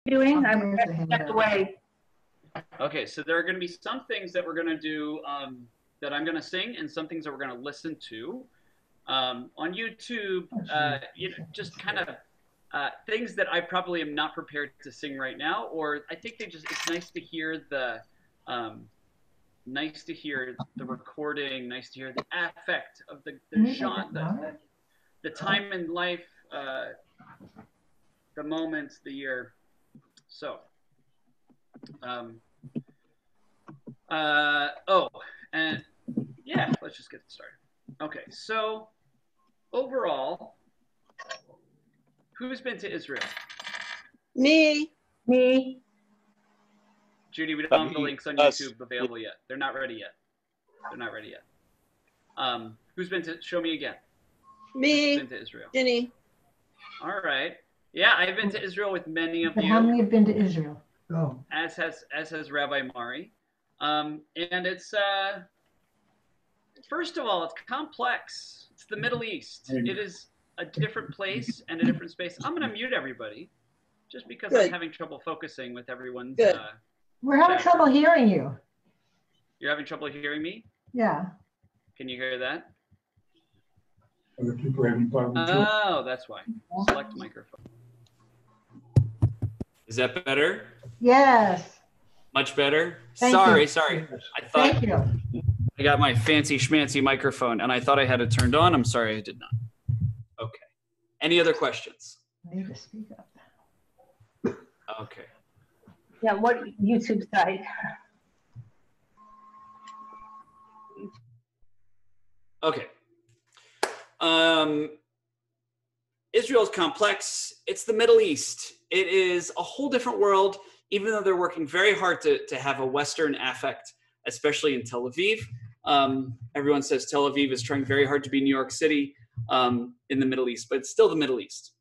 Doing? I'm stepped away. Okay, so there are going to be some things that we're going to do that I'm going to sing, and some things that we're going to listen to on YouTube. Just kind of things that I probably am not prepared to sing right now, or I think it's nice to hear the recording, nice to hear the affect of the genre, the time in life, the moments, the year. So, and yeah, let's just get started. Okay, so overall, who's been to Israel? Me. Judy, we don't have the links on YouTube available yet. They're not ready yet. Who's been to, show me again. Me. Who's been to Israel? Ginny. All right. Yeah, I've been to Israel with many of you. How many have been to Israel? Oh. As has Rabbi Mari. And it's, first of all, it's complex. It's the Middle East. It is a different place and a different space. I'm going to mute everybody just because I'm having trouble focusing with everyone's. We're having trouble hearing you. You're having trouble hearing me? Yeah. Can you hear that? Other people are having problems too. Oh, that's why. Select microphone. Is that better? Yes. Much better? Thank sorry. you. I thought Thank you. I got my fancy schmancy microphone and I thought I had it turned on. I'm sorry I did not. Okay. Any other questions? I need to speak up. Okay. Yeah, what YouTube site? Okay. Israel's complex. It's the Middle East. It is a whole different world, even though they're working very hard to have a Western affect, especially in Tel Aviv. Everyone says Tel Aviv is trying very hard to be New York City in the Middle East, but it's still the Middle East.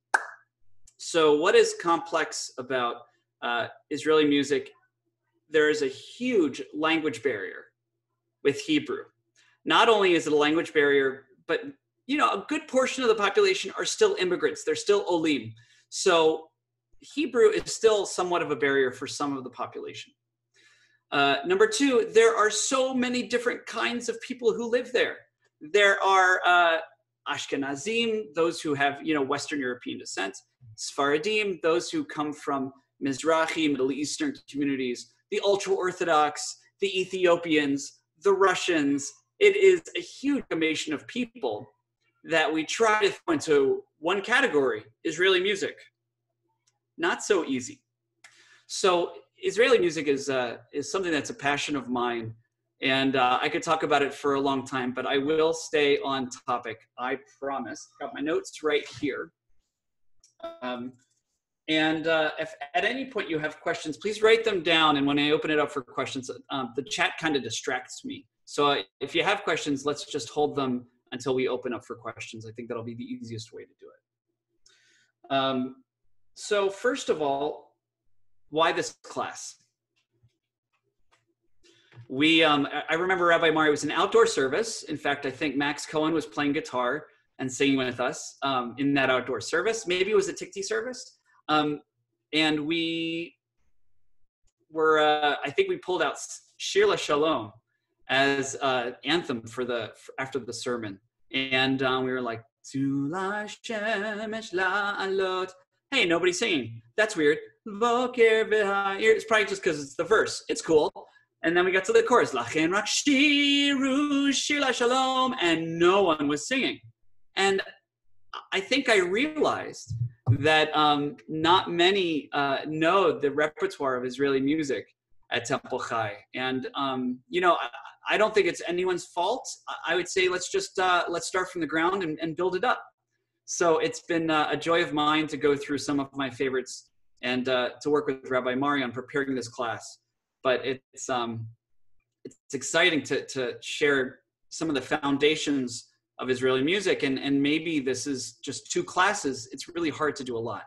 So what is complex about Israeli music? There is a huge language barrier with Hebrew. Not only is it a language barrier, but a good portion of the population are still immigrants. They're still olim. So Hebrew is still somewhat of a barrier for some of the population. Number two, there are so many different kinds of people who live there. There are Ashkenazim, those who have Western European descent, Sfaradim, those who come from Mizrahi, Middle Eastern communities, the ultra-Orthodox, the Ethiopians, the Russians. It is a huge combination of people that we try to throw into one category, Israeli music. Not so easy. So Israeli music is something that's a passion of mine, and I could talk about it for a long time, but I will stay on topic, I promise. Got my notes right here. If at any point you have questions, please write them down, and when I open it up for questions, the chat kind of distracts me. So if you have questions, let's just hold them until we open up for questions. I think that'll be the easiest way to do it. So first of all, why this class? I remember Rabbi Mari was an outdoor service. In fact, I think Max Cohen was playing guitar and singing with us in that outdoor service. Maybe it was a Tikti service. And we were, I think we pulled out Shir LaShalom as anthem after the sermon. And we were like, hey, nobody's singing. That's weird. It's probably just because it's the verse. It's cool. And then we got to the chorus, and no one was singing. And I think I realized that not many know the repertoire of Israeli music at Temple Chai. And, I don't think it's anyone's fault. I would say let's start from the ground and build it up. So it's been a joy of mine to go through some of my favorites and to work with Rabbi Mari on preparing this class. But it's exciting to share some of the foundations of Israeli music, and maybe this is just 2 classes. It's really hard to do a lot.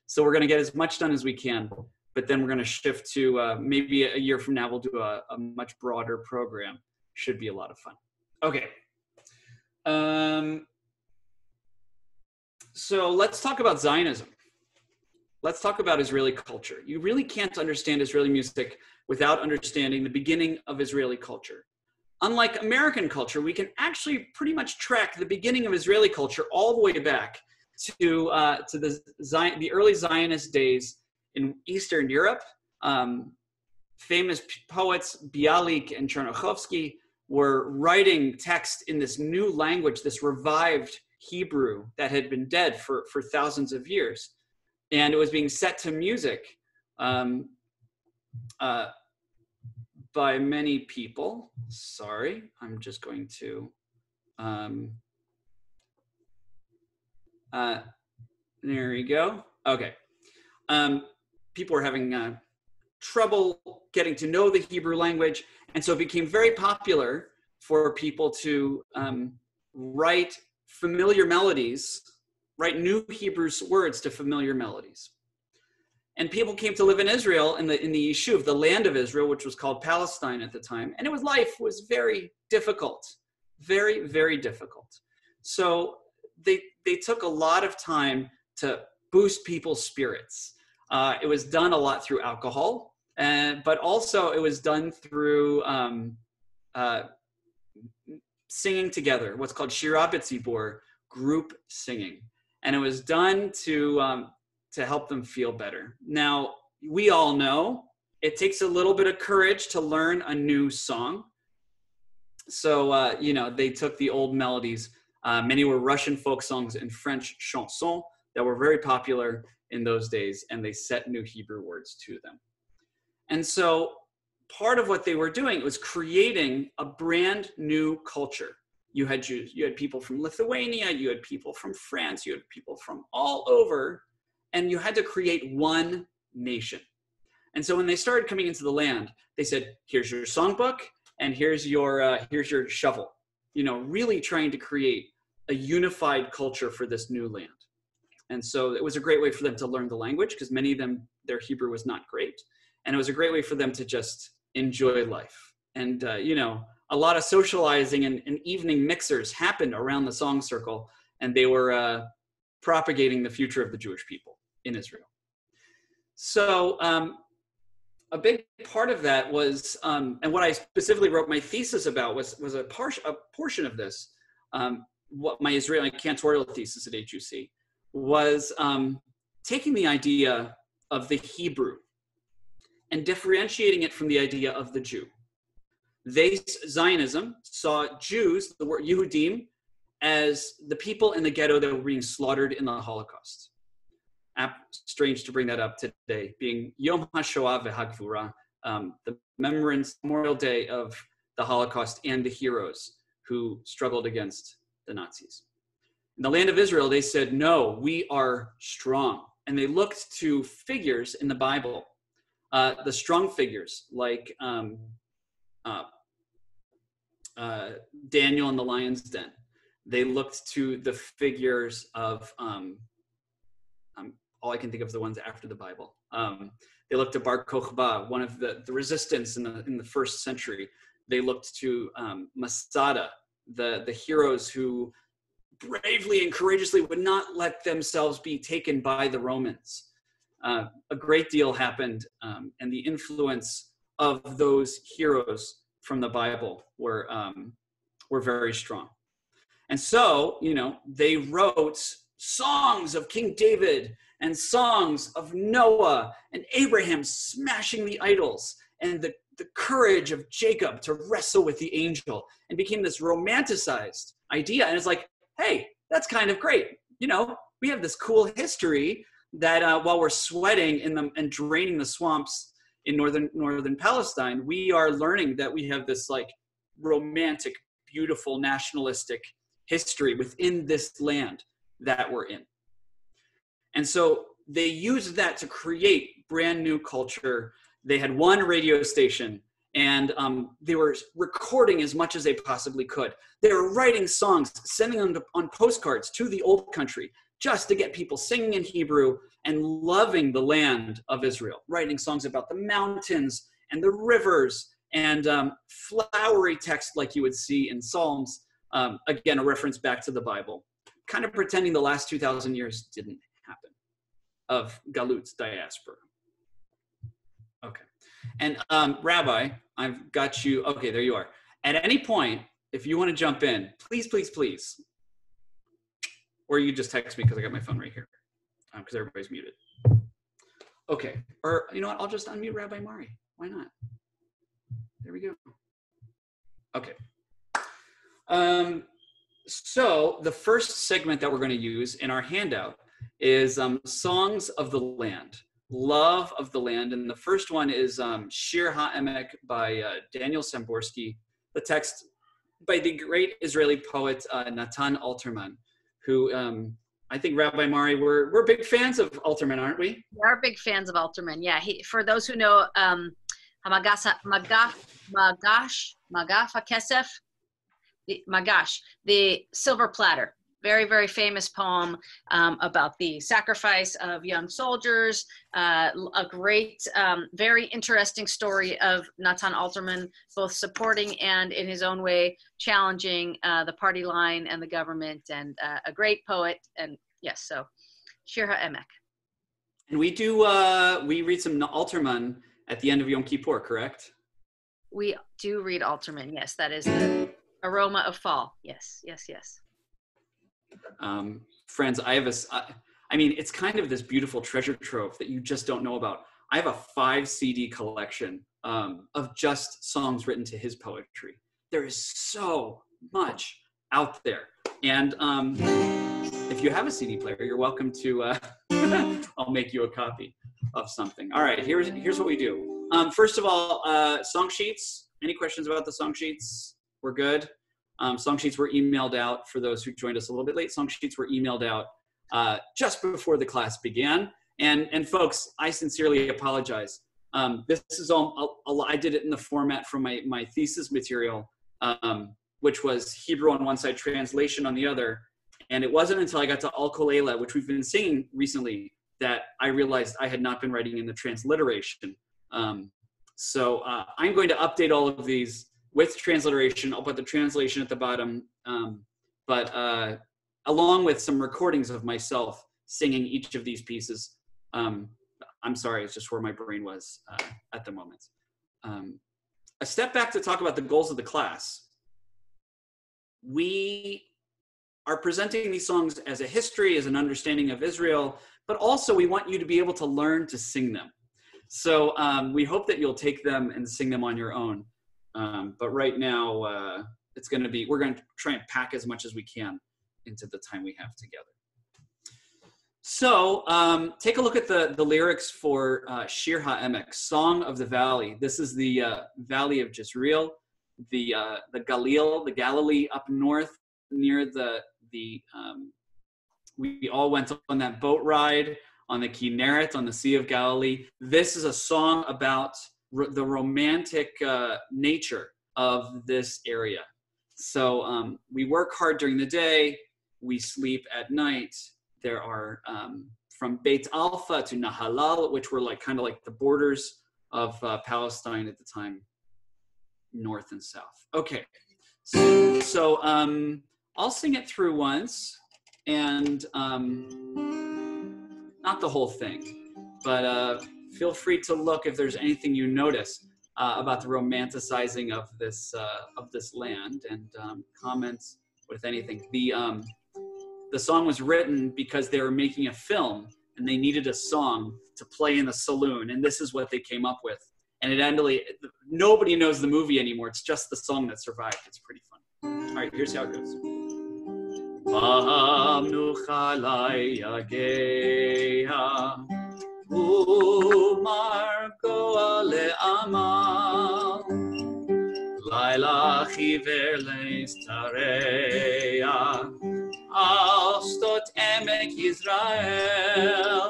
So we're going to get as much done as we can, but then we're going to shift to maybe a year from now, we'll do a much broader program. Should be a lot of fun. Okay. So let's talk about Zionism. let's talk about Israeli culture. You really can't understand Israeli music without understanding the beginning of Israeli culture. Unlike American culture, we can actually pretty much track the beginning of Israeli culture all the way back to the early Zionist days in Eastern Europe. Famous poets Bialik and Chernow were writing text in this new language, this revived Hebrew that had been dead for thousands of years. And it was being set to music by many people. Sorry, I'm just going to, there we go. Okay. People were having trouble getting to know the Hebrew language. And so it became very popular for people to write familiar melodies, write new Hebrew words to familiar melodies. And people came to live in Israel, in the Yishuv, the land of Israel, which was called Palestine at the time. And life was very difficult, very, very difficult. So they took a lot of time to boost people's spirits. It was done a lot through alcohol, but also it was done through singing together, what's called Shira B'tzibur, group singing. And it was done to help them feel better. Now, we all know it takes a little bit of courage to learn a new song. So, they took the old melodies. Many were Russian folk songs and French chansons that were very popular in those days, and they set new Hebrew words to them. And so part of what they were doing was creating a brand new culture. You had Jews, you had people from Lithuania, you had people from France, you had people from all over, and you had to create one nation. And so when they started coming into the land, they said, here's your songbook, and here's your shovel. Really trying to create a unified culture for this new land. And so it was a great way for them to learn the language, because many of them, their Hebrew was not great. And it was a great way for them to just enjoy life. And, a lot of socializing and evening mixers happened around the song circle, and they were propagating the future of the Jewish people in Israel. So a big part of that was, and what I specifically wrote my thesis about was a portion of this, what my Israeli cantorial thesis at HUC, was taking the idea of the Hebrew and differentiating it from the idea of the Jew. Zionism saw Jews, the word Yehudim, as the people in the ghetto that were being slaughtered in the Holocaust. Strange to bring that up today, being Yom HaShoah v'Hagvura, the Memorial Day of the Holocaust and the heroes who struggled against the Nazis. In the land of Israel, they said, no, we are strong. And they looked to figures in the Bible, the strong figures like Daniel in the lion's den. They looked to the figures of, all I can think of is the ones after the Bible. They looked to Bar Kokhba, one of the resistance in the first century. They looked to Masada, the heroes who bravely and courageously would not let themselves be taken by the Romans. A great deal happened, and the influence of those heroes from the Bible were very strong. And so, they wrote songs of King David and songs of Noah and Abraham smashing the idols and the courage of Jacob to wrestle with the angel, and became this romanticized idea. And it's like, hey, that's kind of great. We have this cool history that while we're sweating and draining the swamps in northern Palestine, we are learning that we have this like romantic, beautiful, nationalistic history within this land that we're in. And so they used that to create brand new culture. They had one radio station, and they were recording as much as they possibly could. They were writing songs, sending them on postcards to the old country, just to get people singing in Hebrew and loving the land of Israel, writing songs about the mountains and the rivers and flowery text like you would see in Psalms. Again, a reference back to the Bible, kind of pretending the last 2,000 years didn't happen. of Galut's diaspora. Okay. And Rabbi, I've got you. Okay, there you are. At any point, if you want to jump in, please, please, please. Or you just text me because I got my phone right here because everybody's muted. Okay. Or you know what? I'll just unmute Rabbi Mari. Why not? There we go. Okay. So the first segment that we're going to use in our handout is Songs of the Land, Love of the Land. And the first one is Shir HaEmek by Daniel Samborsky, the text by the great Israeli poet Natan Alterman, who I think, Rabbi Mari, we're big fans of Alterman, aren't we? We are big fans of Alterman. Yeah, for those who know Magaf HaKesef, Magash, the silver platter. Very, very famous poem about the sacrifice of young soldiers. A great, very interesting story of Natan Alterman, both supporting and in his own way challenging the party line and the government, and a great poet. And yes, so Shir HaEmek. And we do, we read some Alterman at the end of Yom Kippur, correct? We do read Alterman, yes. That is the aroma of fall. Yes, yes, yes. Friends, I mean, it's kind of this beautiful treasure trove that you just don't know about. I have a 5 CD collection of just songs written to his poetry. There is so much out there. And if you have a CD player, you're welcome to, I'll make you a copy of something. All right, here's what we do. First of all, song sheets. Any questions about the song sheets? We're good. Song sheets were emailed out for those who joined us a little bit late. Song sheets were emailed out just before the class began. And folks, I sincerely apologize. This is all, I did it in the format from my thesis material, which was Hebrew on one side, translation on the other. And it wasn't until I got to Al Kolela, which we've been singing recently, that I realized I had not been writing in the transliteration. So I'm going to update all of these with transliteration. I'll put the translation at the bottom, but along with some recordings of myself singing each of these pieces. I'm sorry, it's just where my brain was at the moment. A step back to talk about the goals of the class. We are presenting these songs as a history, as an understanding of Israel, but also we want you to be able to learn to sing them. So we hope that you'll take them and sing them on your own. But right now, it's going to be, we're going to try and pack as much as we can into the time we have together. So take a look at the lyrics for Shir HaEmek, Song of the Valley. This is the Valley of Jezreel, the Galil, the Galilee up north near we all went on that boat ride on the Kinneret, on the Sea of Galilee. This is a song about the romantic nature of this area. So we work hard during the day, we sleep at night. There are from Beit Alpha to Nahalal, which were kind of like the borders of Palestine at the time, north and south. Okay, so I'll sing it through once, and not the whole thing, but feel free to look if there's anything you notice about the romanticizing of this land, and comments with anything. The song was written because they were making a film and they needed a song to play in the saloon, and this is what they came up with. And it ended, nobody knows the movie anymore. It's just the song that survived. It's pretty fun. All right, here's how it goes. Umargoa le'amal Laila chiver le'stareya Al stot emek Yisrael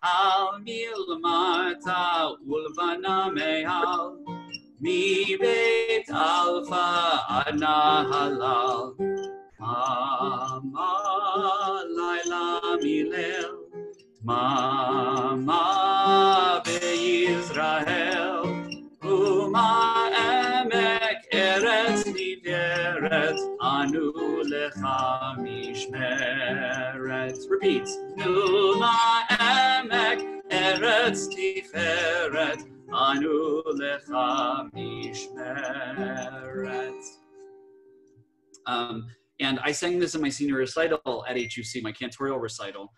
Tal milmata ulvana me'al Mi beit alfa ad nahalal Mama laila milel Mama be'Yisrael Uma emek eretz nideret Anu lecha mishmeret Repeat. Numa emek eretz tiferet anu lecha mishmeret. And I sang this in my senior recital at HUC, my cantorial recital.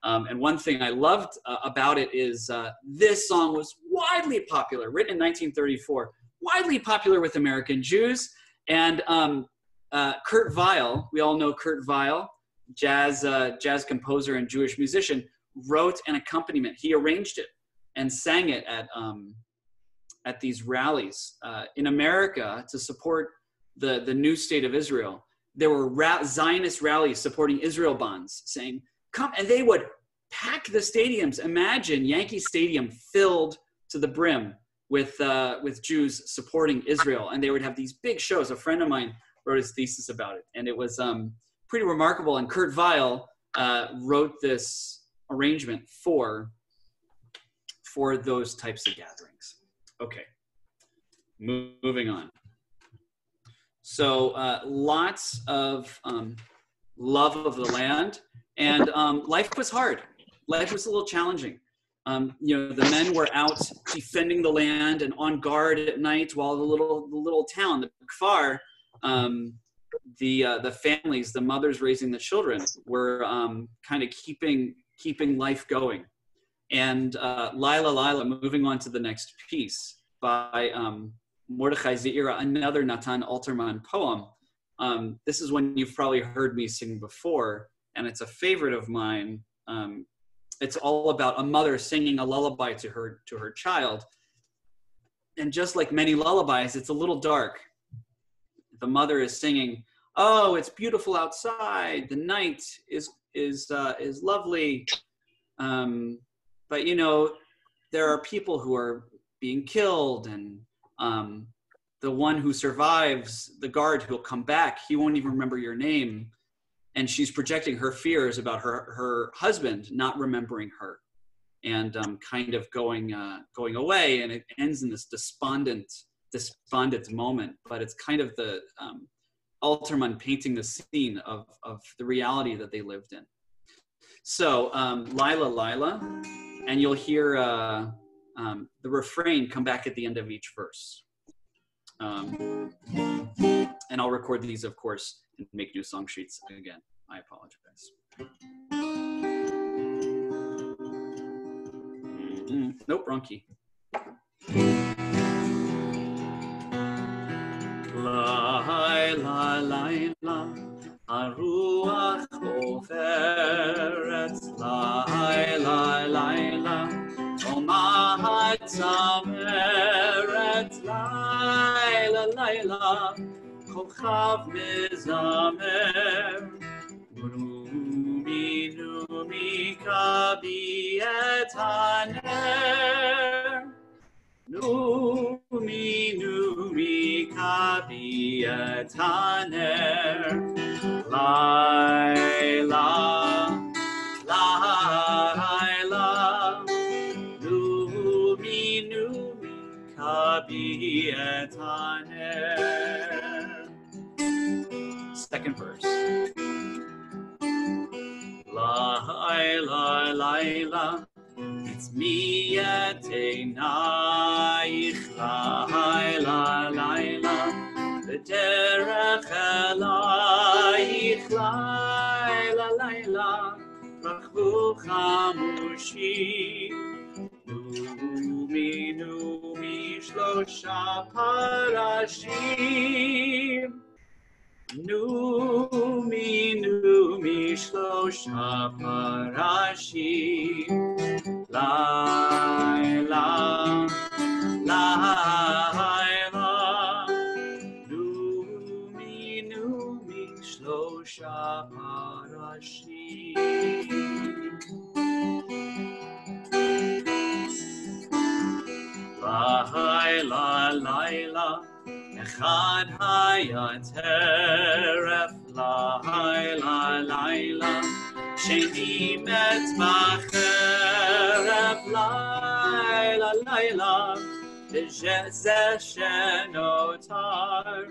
And one thing I loved about it is this song was widely popular, written in 1934, widely popular with American Jews. And Kurt Weill, we all know Kurt Weill, jazz composer and Jewish musician, wrote an accompaniment. He arranged it and sang it at these rallies in America to support the new state of Israel. There were Zionist rallies supporting Israel bonds, saying, come, and they would pack the stadiums. Imagine Yankee Stadium filled to the brim with Jews supporting Israel, and they would have these big shows. A friend of mine wrote his thesis about it, and it was pretty remarkable. And Kurt Weill wrote this arrangement for those types of gatherings. Okay, moving on. So lots of love of the land, and life was hard. Life was a little challenging. The men were out defending the land and on guard at night, while the little town, the kfar, the families, the mothers raising the children, were kind of keeping life going. And Lila, moving on to the next piece by Mordechai Zeira, another Natan Alterman poem. This is one you've probably heard me sing before, and it's a favorite of mine. It's all about a mother singing a lullaby to her child. And just like many lullabies, it's a little dark. The mother is singing, "Oh, it's beautiful outside. The night is lovely. But there are people who are being killed, and the one who survives, the guard who'll come back, he won't even remember your name." And she's projecting her fears about her husband not remembering her, and kind of going away. And it ends in this despondent moment. But it's kind of the Alterman painting the scene of the reality that they lived in. So Lila, and you'll hear the refrain come back at the end of each verse. And I'll record these, of course, and make new song sheets again. I apologize. Nope, wrong key. Laila, laila, aruach oferet. Laila, laila, omahat zameret. Laila, laila, kochav mezamer. Numi kabi et haner. Numi kabi et haner. Laila, laila. Numi kabi et haner. Second verse. Laila, laila, it's me at einayich. Laila, laila, b'derech elayich. Laila, laila, rachvu chamushi. Numi, shlosha parashim. Numi, shlosha parashim. Laila, laila. Numi, shlosha parashim. Laila, laila. Echad hayat heref. Laila, laila. Sheni met b'cheref. Laila, laila. V'zeh shenotar.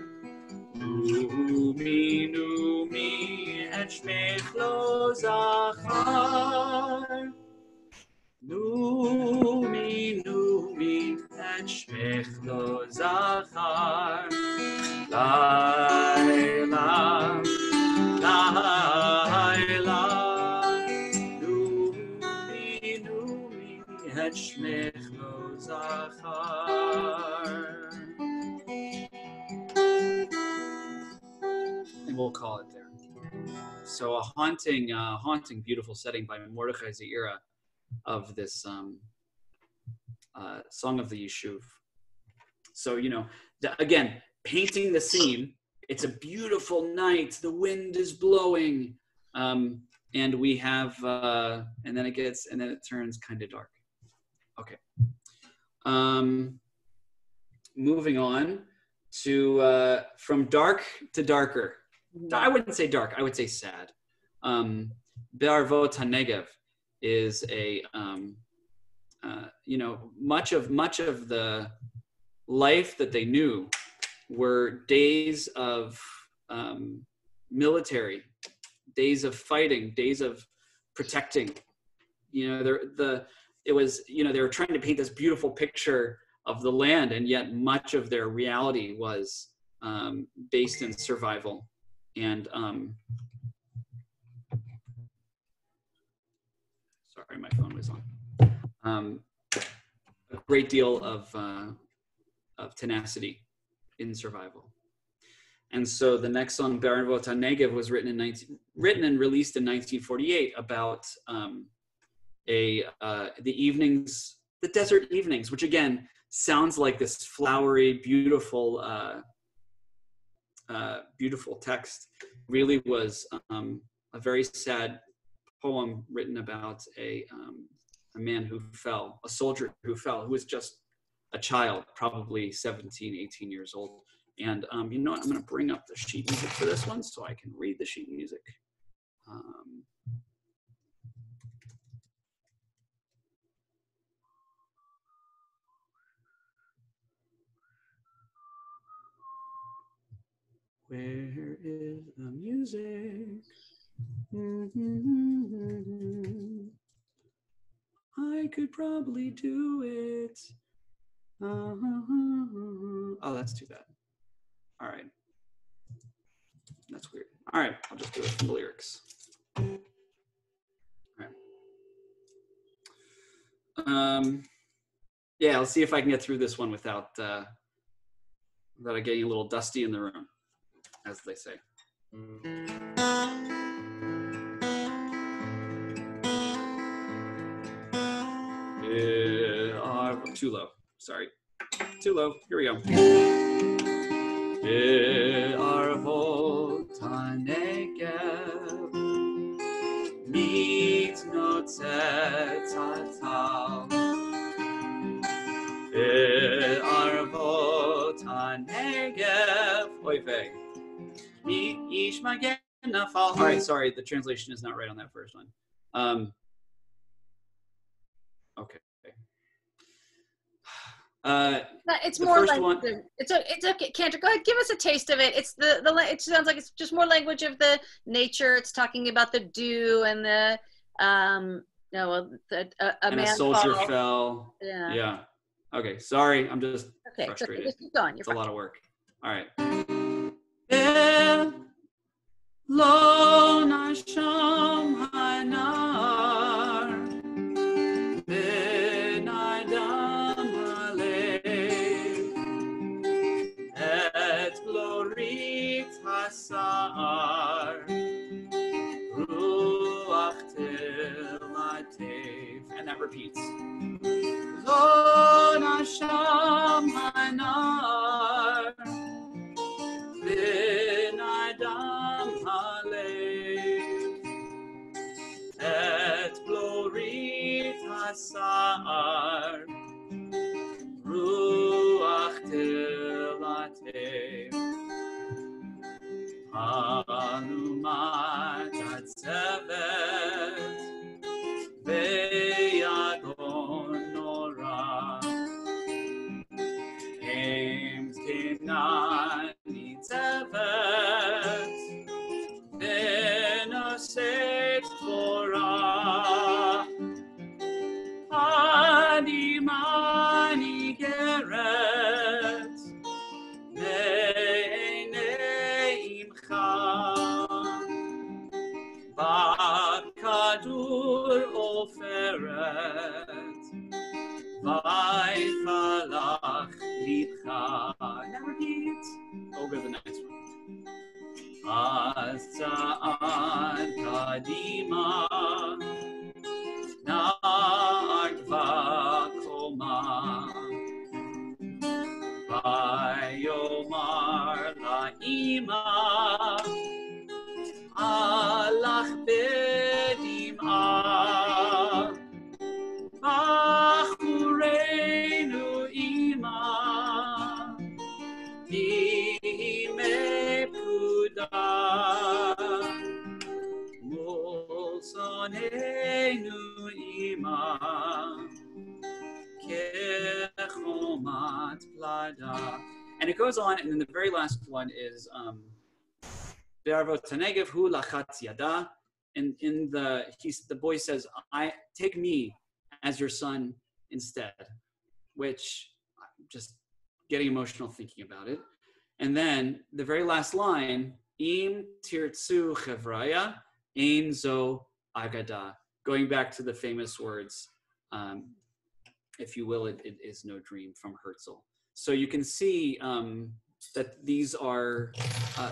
Numi, et shmech lo zachar. Numi, et shmech lo zachar. Laila, Laila. Numi, et shmech lo zachar. And we'll call it there. So a haunting, beautiful setting by Mordechai Zeira of this Song of the Yishuv. So, again, painting the scene, it's a beautiful night, the wind is blowing, and we have, and then it turns kind of dark. Okay. Moving on to, from dark to darker. I wouldn't say dark, I would say sad. Be'arvot HaNegev is a, much of the life that they knew were days of military, days of fighting, days of protecting. They were trying to paint this beautiful picture of the land, and yet much of their reality was based in survival. And sorry, my phone was on. A great deal of tenacity in survival. And so the next song, Be'arvot HaNegev, was written and released in 1948 about the desert evenings, which again sounds like this flowery, beautiful text. Really was a very sad poem written about a man who fell, a soldier who fell, who was just a child, probably 17, 18 years old. And you know what? I'm going to bring up the sheet music for this one so I can read the sheet music. Where is the music? I could probably do it. Oh, that's too bad. All right. That's weird. All right, I'll just do it from the lyrics. All right. Yeah, I'll see if I can get through this one without it getting a little dusty in the room, as they say. Too low. Sorry. Too low. Here we go. Be'arvot HaNegev mitnotzet hatal. Be'arvot HaNegev oy vey ish magen nafal. All right, sorry, the translation is not right on that first one. Okay. It's more like it's okay. Cantor, go ahead. Give us a taste of it. It's the it sounds like it's just more language of the nature. It's talking about the dew and the a soldier fell. Yeah. Yeah. Okay. Sorry, I'm just frustrated. Okay, just keep going. It's a lot of work. All right. Lo nasham hanar ben adam halev et glorit hasar ruach telatev, and that repeats. Lo nasham hanar ben adam halev et glorit hasar ruach telatev hanumat atzevet ve'yagon nora Ames Kenani Tevet Vaifalach Litcha. Now repeat. Oh, go to the next one. Asa'an Kadima Na'agva Koma Vayomar La'ima Alach Bedim'a Bachureinu Ima V'Imepuda Mulsoneinu Ima Kechomat Plada. And it goes on, and then the very last one is Be'arvot Tanegev Hu Lachatz Yada. And the boy says, "I take me as your son instead," which I'm just getting emotional thinking about it. And then the very last line, Im tirtzu chevraya, ein zo agada. Going back to the famous words, if you will, it is no dream from Herzl. So you can see that these are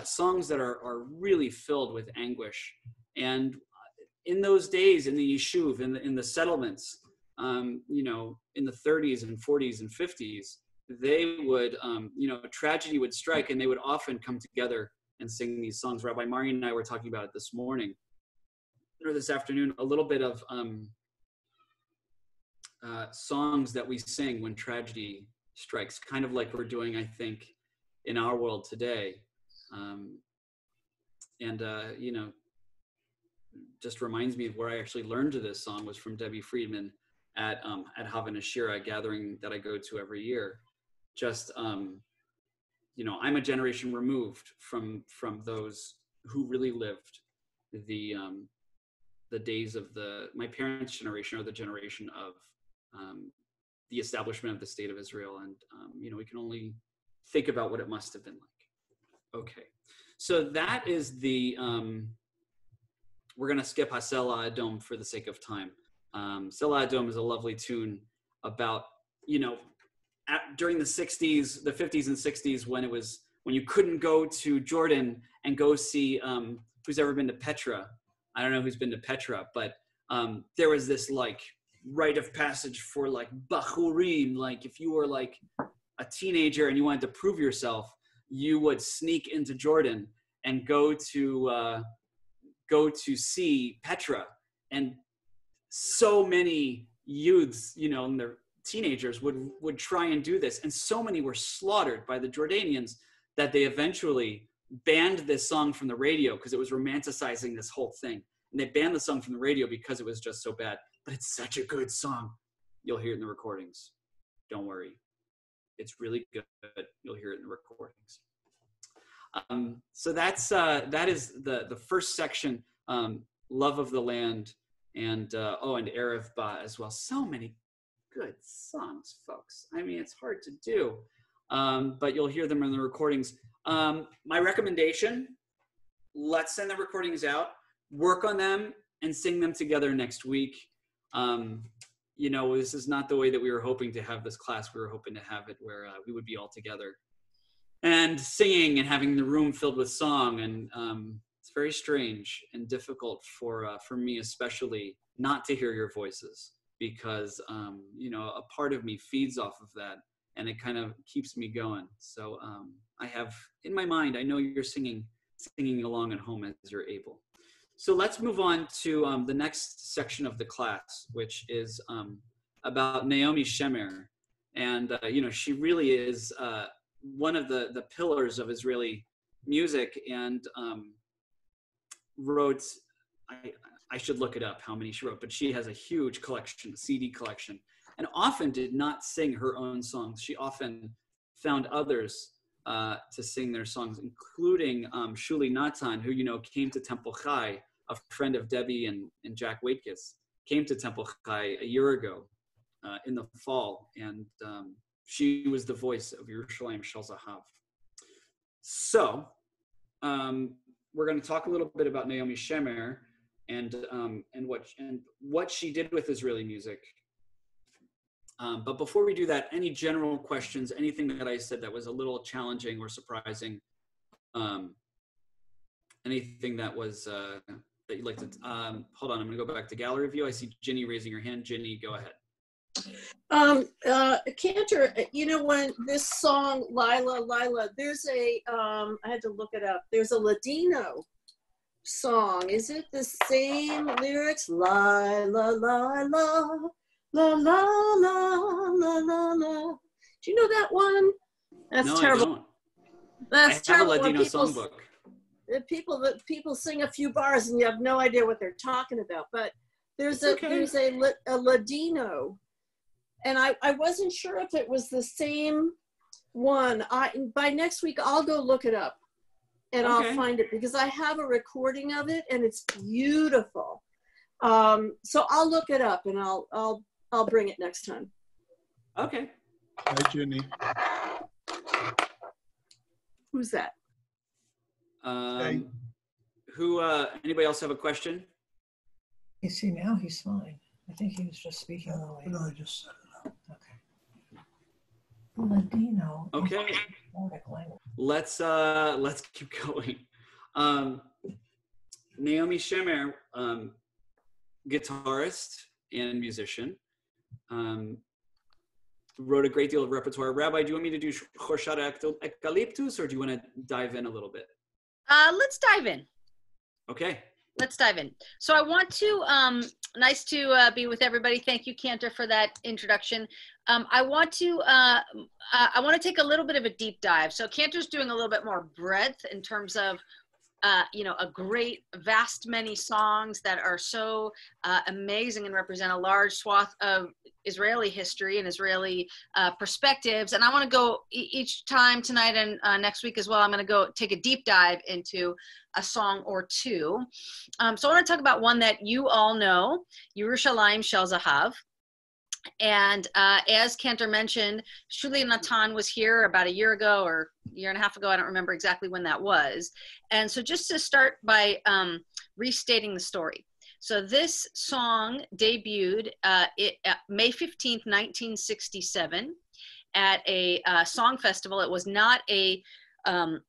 songs that are really filled with anguish. And in those days, in the yeshuv, in the settlements, in the 30s and 40s and 50s, they would, tragedy would strike, and they would often come together and sing these songs. Rabbi Mari and I were talking about it this morning, or this afternoon, a little bit of songs that we sing when tragedy strikes, kind of like we're doing, I think, in our world today. Just reminds me of where I actually learned to this song was from Debbie Friedman at Havana Shira, gathering that I go to every year. Just, I'm a generation removed from those who really lived the days of my parents' generation, or the generation of the establishment of the state of Israel. And, we can only think about what it must have been like. Okay. So that is we're going to skip Hasela Adom for the sake of time. Sela Adom is a lovely tune about, during the 60s, the 50s and 60s, when you couldn't go to Jordan and go see, who's ever been to Petra? I don't know who's been to Petra, but there was this like rite of passage for like bachurim, like if you were like a teenager and you wanted to prove yourself, you would sneak into Jordan and go to see Petra. And so many youths, and their teenagers would try and do this. And so many were slaughtered by the Jordanians that they eventually banned this song from the radio because it was romanticizing this whole thing. And they banned the song from the radio because it was just so bad. But it's such a good song. You'll hear it in the recordings. Don't worry. It's really good. You'll hear it in the recordings. So that is the first section, Love of the Land, and Erev Ba as well. So many good songs, folks. I mean, it's hard to do, but you'll hear them in the recordings. My recommendation, let's send the recordings out, work on them, and sing them together next week. This is not the way that we were hoping to have this class. We were hoping to have it where we would be all together and singing and having the room filled with song. And it's very strange and difficult for me, especially, not to hear your voices, because, a part of me feeds off of that, and it kind of keeps me going. So I have in my mind, I know you're singing along at home as you're able. So let's move on to the next section of the class, which is about Naomi Shemer. And, she really is one of the pillars of Israeli music, and wrote, I should look it up how many she wrote, but she has a huge collection, CD collection, and often did not sing her own songs. She often found others to sing their songs, including Shuli Natan, who, came to Temple Chai, a friend of Debbie and Jack Waitkus, came to Temple Chai a year ago in the fall, and she was the voice of Yerushalayim Shel Zahav. So we're going to talk a little bit about Naomi Shemer and what she did with Israeli music. But before we do that, any general questions, anything that I said that was a little challenging or surprising, anything that was that you'd like to, hold on, I'm gonna go back to gallery view. I see Ginny raising her hand. Ginny, go ahead. Cantor, you know, when this song, Lila, Lila, there's a, I had to look it up. There's a Ladino song. Is it the same lyrics? La, la, la, la, la, la, la, la, la, la. Do you know that one? That's No, terrible. I don't. That's terrible. I have a When Ladino songbook. people sing a few bars and you have no idea what they're talking about. But there's It's okay. a Ladino. And I wasn't sure if it was the same one. By next week, I'll go look it up and Okay. I'll find it because I have a recording of it and it's beautiful. So I'll look it up and I'll bring it next time. Okay. Hi, Jenny. Who's that? Hey. Anybody else have a question? You see, now he's fine. I think he was just speaking away. No, I just set it up. Okay. Ladino. is Okay. Nordic language. Let's keep going. Naomi Shemer, guitarist and musician, wrote a great deal of repertoire. Rabbi, do you want me to do Chorshat Eucalyptus, or do you want to dive in a little bit? Let's dive in. Okay. Let's dive in. So I want to, nice to be with everybody. Thank you, Cantor, for that introduction. I want to take a little bit of a deep dive. So Cantor's doing a little bit more breadth in terms of, you know, a great, vast many songs that are so amazing and represent a large swath of Israeli history and Israeli perspectives. And I want to go each time tonight and next week as well. I'm going to go take a deep dive into a song or two. So I want to talk about one that you all know, Yerushalayim Shel Zahav. And as Cantor mentioned, Shuli Natan was here about a year ago or a year and a half ago. I don't remember exactly when that was. And so just to start by restating the story. So this song debuted May 15th, 1967 at a song festival. It was not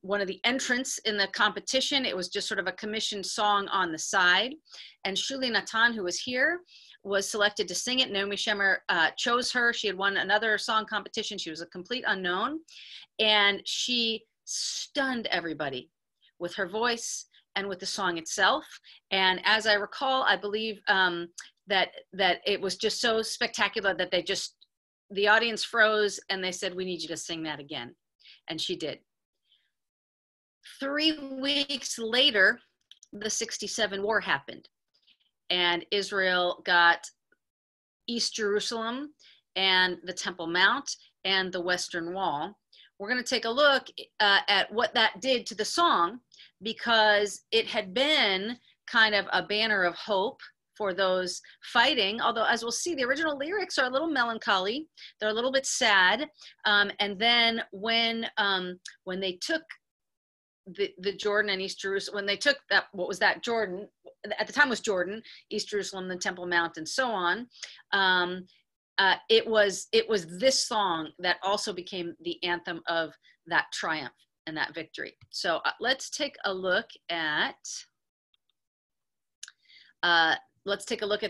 one of the entrants in the competition. It was just sort of a commissioned song on the side. And Shuli Natan, who was here, was selected to sing it. Naomi Shemer chose her. She had won another song competition. She was a complete unknown. And she stunned everybody with her voice and with the song itself. And as I recall, I believe that it was just so spectacular that the audience froze and they said, "We need you to sing that again." And she did. 3 weeks later, the 67 war happened. And Israel got East Jerusalem and the Temple Mount and the Western Wall. We're going to take a look at what that did to the song, because it had been kind of a banner of hope for those fighting. Although, as we'll see, the original lyrics are a little melancholy. They're a little bit sad. And then when they took the Jordan and East Jerusalem, when they took that, what was that, Jordan, at the time was Jordan, East Jerusalem, the Temple Mount, and so on, it was this song that also became the anthem of that triumph and that victory. So let's take a look at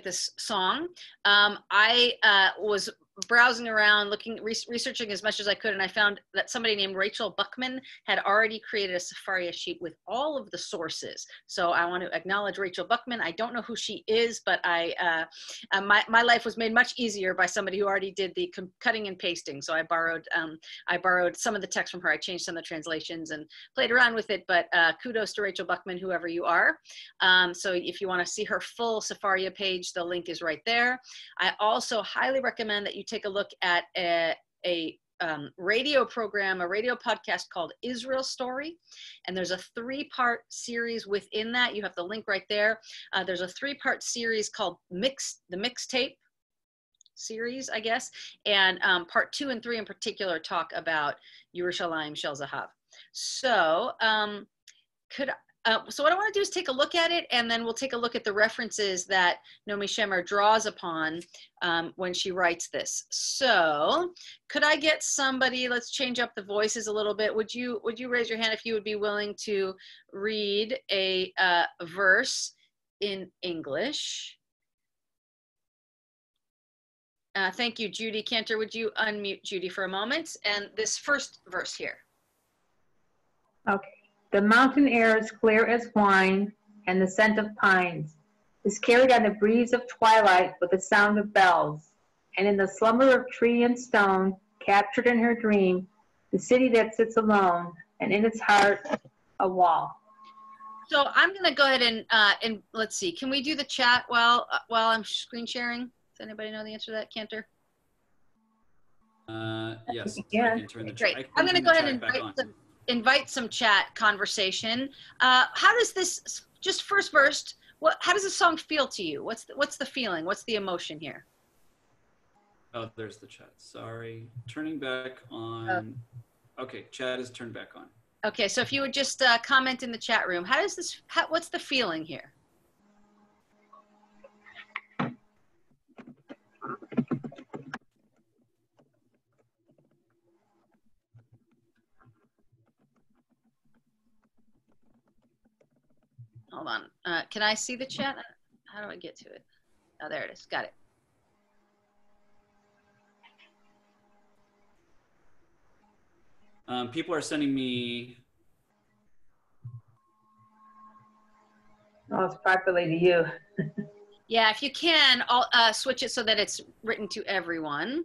this song. I was browsing around, researching as much as I could, and I found that somebody named Rachel Buckman had already created a Sefaria sheet with all of the sources. So I want to acknowledge Rachel Buckman. I don't know who she is, but my life was made much easier by somebody who already did the cutting and pasting. So I borrowed some of the text from her. I changed some of the translations and played around with it, but kudos to Rachel Buckman, whoever you are. So if you want to see her full Sefaria page, the link is right there. I also highly recommend that you take a look at a radio program, a radio podcast called Israel Story. And there's a 3-part series within that. You have the link right there. There's a 3-part series called the Mixtape series, I guess. And part 2 and 3 in particular talk about Yerushalayim Shel Zahav. So So what I want to do is take a look at it, and then we'll take a look at the references that Naomi Shemer draws upon when she writes this. So could I get somebody, let's change up the voices a little bit. Would you raise your hand if you would be willing to read a verse in English? Thank you, Judy. Cantor, would you unmute Judy for a moment? And this first verse here. Okay. The mountain air is clear as wine, and the scent of pines is carried on the breeze of twilight with the sound of bells. And in the slumber of tree and stone, captured in her dream, the city that sits alone, and in its heart, a wall. So I'm going to go ahead and let's see. Can we do the chat while I'm screen sharing? Does anybody know the answer to that, Cantor? Yes. Yeah. I can turn the Great. chat. I'm going to go ahead and invite some chat conversation. How does this, just first verse, how does the song feel to you? What's the feeling? What's the emotion here? Oh, there's the chat. Sorry. Turning back on. Okay, chat is turned back on. Okay, so if you would just comment in the chat room, what's the feeling here? Hold on. Can I see the chat? How do I get to it? Oh, there it is. Got it. People are sending me. Oh, it's properly to you. Yeah, if you can, I'll switch it so that it's written to everyone.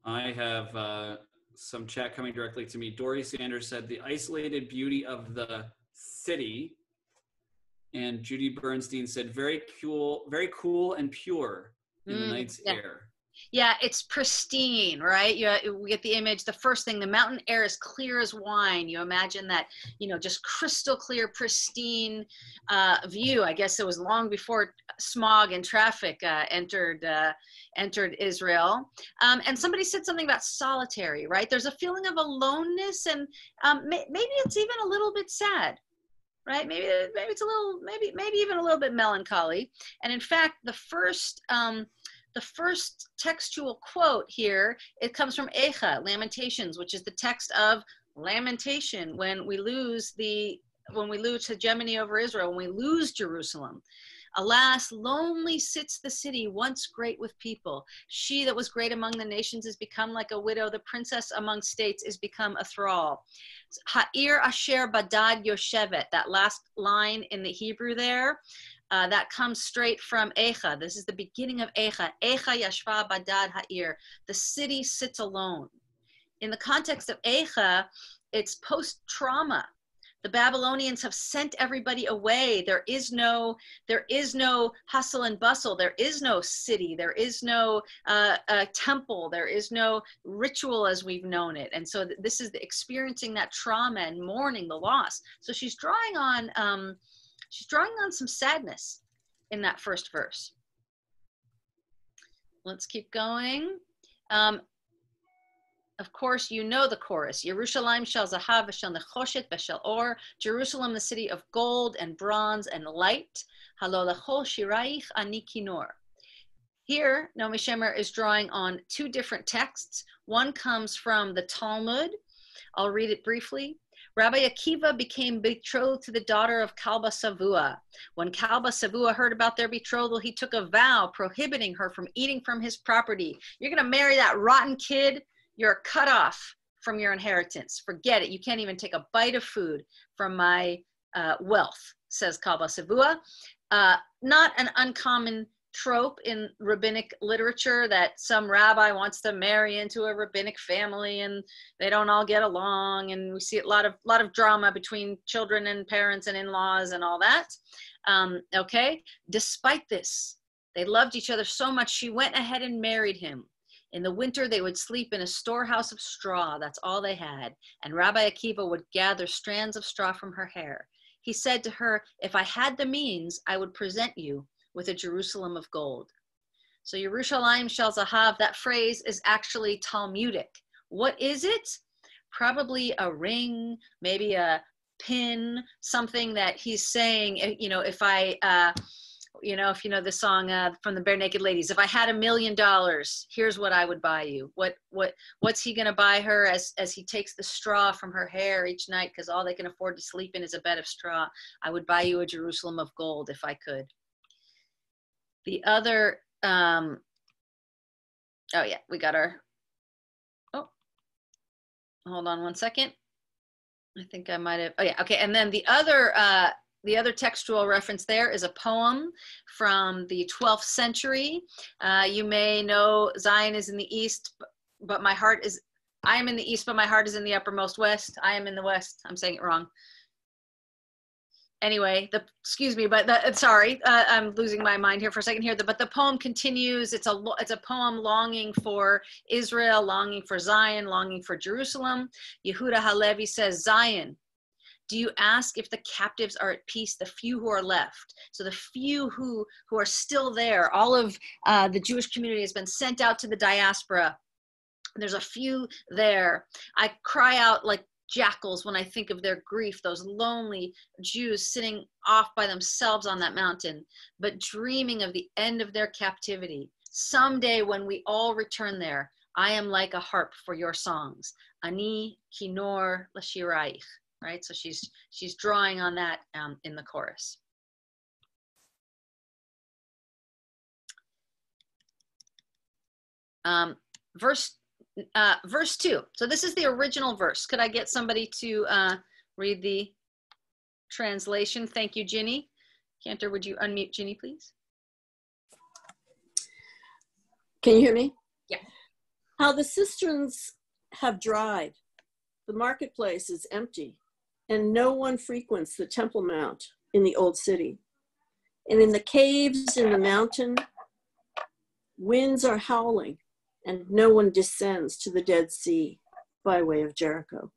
I have some chat coming directly to me. Dory Sanders said the isolated beauty of the city. And Judy Bernstein said very cool and pure in the night's air. Yeah, it's pristine, right? We get the image. The first thing, the mountain air is clear as wine. You imagine that, just crystal clear, pristine view. I guess it was long before smog and traffic entered Israel. And somebody said something about solitary, right? There's a feeling of aloneness, and maybe it's even a little bit sad. Right? Maybe it's a little, maybe even a little bit melancholy. And in fact, the first textual quote here, it comes from Eicha, Lamentations, which is the text of lamentation when we lose hegemony over Israel, when we lose Jerusalem. Alas, lonely sits the city, once great with people. She that was great among the nations is become like a widow. The princess among states is become a thrall. Ha'ir asher badad yoshevet, that last line in the Hebrew there, that comes straight from Eicha. This is the beginning of Eicha. Eicha yashva badad ha'ir. The city sits alone. In the context of Eicha, it's post-trauma. The Babylonians have sent everybody away. There is no hustle and bustle. There is no city. There is no temple. There is no ritual as we've known it. And so this is experiencing that trauma and mourning the loss. So she's drawing on some sadness in that first verse. Let's keep going. Of course, you know the chorus. Yerushalayim shel zahav v'shel nechoshet v'shel or. Jerusalem, the city of gold and bronze and light. Halo lechol shiraich ani kinor. Here, Naomi Shemer is drawing on two different texts. One comes from the Talmud. I'll read it briefly. Rabbi Akiva became betrothed to the daughter of Kalba Savua. When Kalba Savua heard about their betrothal, he took a vow prohibiting her from eating from his property. You're going to marry that rotten kid? You're cut off from your inheritance. Forget it. You can't even take a bite of food from my wealth, says Kalba Savua. Not an uncommon trope in rabbinic literature that some rabbi wants to marry into a rabbinic family and they don't all get along, and we see a lot of drama between children and parents and in-laws and all that. Okay, despite this, they loved each other so much she went ahead and married him. In the winter, they would sleep in a storehouse of straw. That's all they had. And Rabbi Akiva would gather strands of straw from her hair. He said to her, if I had the means, I would present you with a Jerusalem of gold. So Yerushalayim shel zahav, that phrase is actually Talmudic. What is it? probably a ring, maybe a pin, something that he's saying, you know, if I, you know, if you know the song from the Bare Naked Ladies, if I had $1 million, here's what I would buy you. What's he going to buy her as he takes the straw from her hair each night, because all they can afford to sleep in is a bed of straw? I would buy you a Jerusalem of gold if I could. The other, oh yeah, we got our, oh, hold on one second. I think I might have, oh yeah, okay. And then the other textual reference there is a poem from the 12th century. You may know Zion is in the east, but my heart is, I am in the east, but my heart is in the uppermost west. I am in the west. I'm saying it wrong. Anyway, excuse me, but sorry, I'm losing my mind here for a second here. But the poem continues. It's a poem longing for Israel, longing for Zion, longing for Jerusalem. Yehuda Halevi says, Zion, do you ask if the captives are at peace, the few who are left? So the few who are still there, all of the Jewish community has been sent out to the diaspora. There's a few there. I cry out like jackals when I think of their grief, those lonely Jews sitting off by themselves on that mountain, but dreaming of the end of their captivity. Someday when we all return there, I am like a harp for your songs. Ani kinor l'shiraich. Right, so she's drawing on that in the chorus. Verse 2. So this is the original verse. Could I get somebody to read the translation? Thank you, Ginny. Cantor, would you unmute Ginny, please? Can you hear me? Yeah. How the cisterns have dried. The marketplace is empty, and no one frequents the Temple Mount in the old city. And in the caves in the mountain, winds are howling, and no one descends to the Dead Sea by way of Jericho.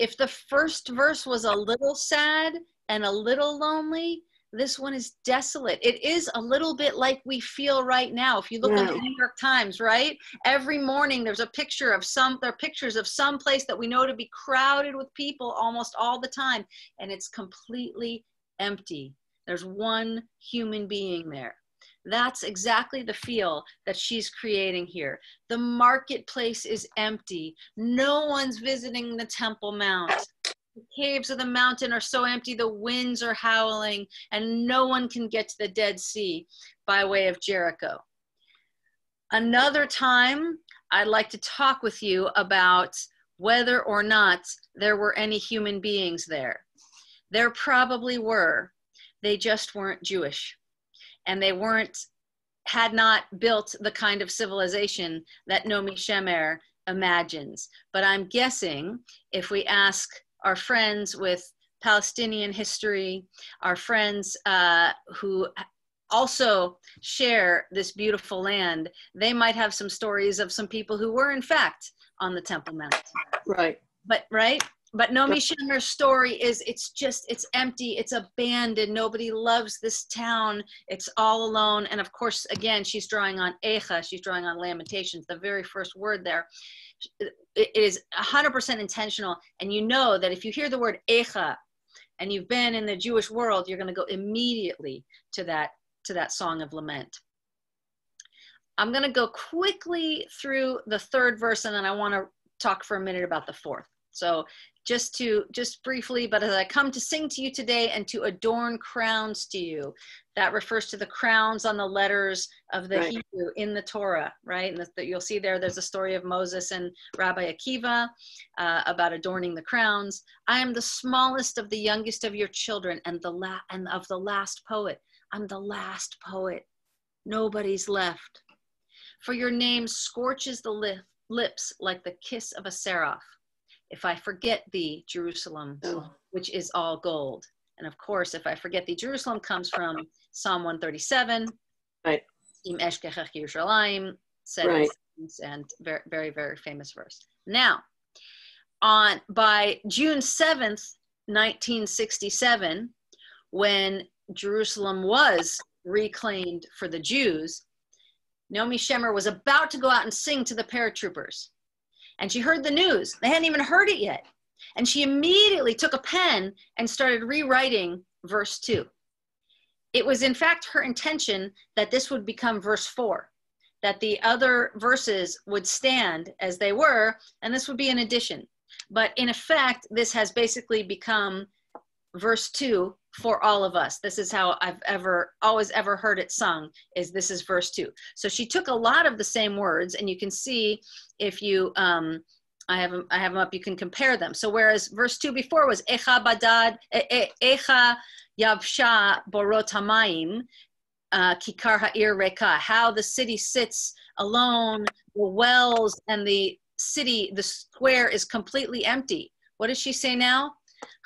If the first verse was a little sad and a little lonely, this one is desolate. It is a little bit like we feel right now. If you look in the New York Times, right? Every morning there are pictures of some place that we know to be crowded with people almost all the time, and it's completely empty. There's one human being there. That's exactly the feel that she's creating here. The marketplace is empty. No one's visiting the Temple Mount. The caves of the mountain are so empty, the winds are howling, and no one can get to the Dead Sea by way of Jericho. Another time, I'd like to talk with you about whether or not there were any human beings there. There probably were. They just weren't Jewish. And they had not built the kind of civilization that Naomi Shemer imagines. But I'm guessing if we ask our friends with Palestinian history, our friends who also share this beautiful land, they might have some stories of some people who were in fact on the Temple Mount. Right. But Naomi Shemer's story is it's empty, it's abandoned, nobody loves this town, it's all alone. And of course, again, she's drawing on Eicha, she's drawing on Lamentations, the very first word there. It is 100% intentional. And you know that if you hear the word Eicha and you've been in the Jewish world, you're going to go immediately to that song of lament. I'm going to go quickly through the third verse, and then I want to talk for a minute about the fourth. So just briefly, but as I come to sing to you today and to adorn crowns to you, that refers to the crowns on the letters of the Hebrew in the Torah, right? And you'll see there's a story of Moses and Rabbi Akiva about adorning the crowns. I am the smallest of the youngest of your children and of the last poet. I'm the last poet. Nobody's left. For your name scorches the lips like the kiss of a seraph. If I forget thee, Jerusalem, which is all gold. And of course, if I forget thee, Jerusalem comes from Psalm 137. Right. Im eshkechach Yerushalayim, said right. And very, very, very famous verse. Now, by June 7th, 1967, when Jerusalem was reclaimed for the Jews, Naomi Shemer was about to go out and sing to the paratroopers. And she heard the news. They hadn't even heard it yet. And she immediately took a pen and started rewriting verse 2. It was in fact her intention that this would become verse 4, that the other verses would stand as they were, and this would be an addition. But in effect, this has basically become verse 2 for all of us. This is how I've always ever heard it sung, is this is verse 2. So she took a lot of the same words, and you can see if you, I have them up, you can compare them. So whereas verse 2 before was Echa badad, Echa yavsha borot hamayim, kikar ha'ir reka, how the city sits alone, the wells and the city, the square is completely empty. What does she say now?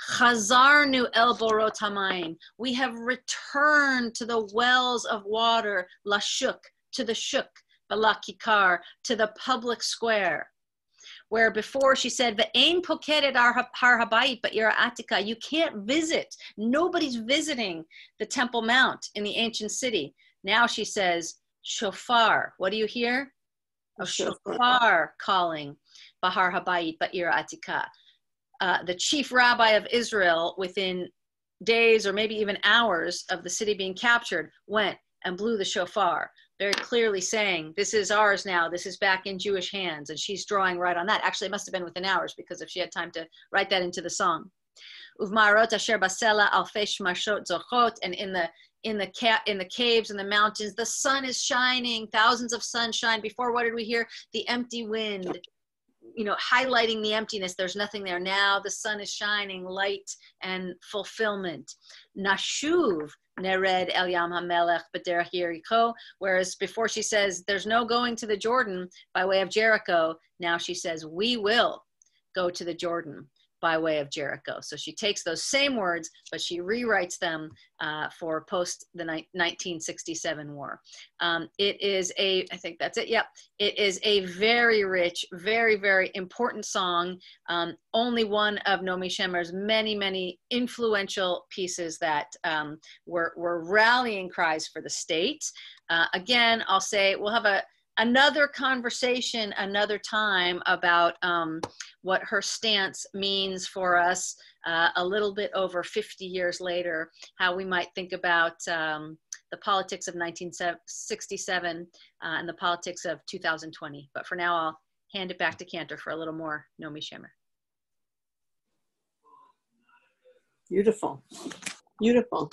Chazarnu el borot hamayim. We have returned to the wells of water, lashuk, to the shuk, balakikar, to the public square. Where before she said, "Ve'ein pokeret har habayit ba'ir atika." You can't visit. Nobody's visiting the Temple Mount in the ancient city. Now she says, "Shofar." What do you hear? A shofar calling, "Bahar habayit ba'ir atika." The chief rabbi of Israel, within days or maybe even hours of the city being captured, went and blew the shofar, very clearly saying, this is ours now, this is back in Jewish hands. And she's drawing right on that. Actually, it must have been within hours, because if she had time to write that into the song. Uvmarot asher basela alfei shmashot zochot, and in the caves and the mountains, the sun is shining, thousands of sunshine. Before, what did we hear? The empty wind, highlighting the emptiness. There's nothing there. Now the sun is shining, light and fulfillment. Nashuv nered el yam hamelech b'derech Yericho. Whereas before she says there's no going to the Jordan by way of Jericho, now she says we will go to the Jordan by way of Jericho. So she takes those same words, but she rewrites them for post the 1967 war. It is I think that's it. Yep. It is a very rich, very, very important song. Only one of Naomi Shemer's many, many influential pieces that were rallying cries for the state. Again, I'll say we'll have another conversation another time about what her stance means for us a little bit over 50 years later, how we might think about the politics of 1967 and the politics of 2020. But for now, I'll hand it back to Cantor for a little more Naomi Shemer. Beautiful, beautiful.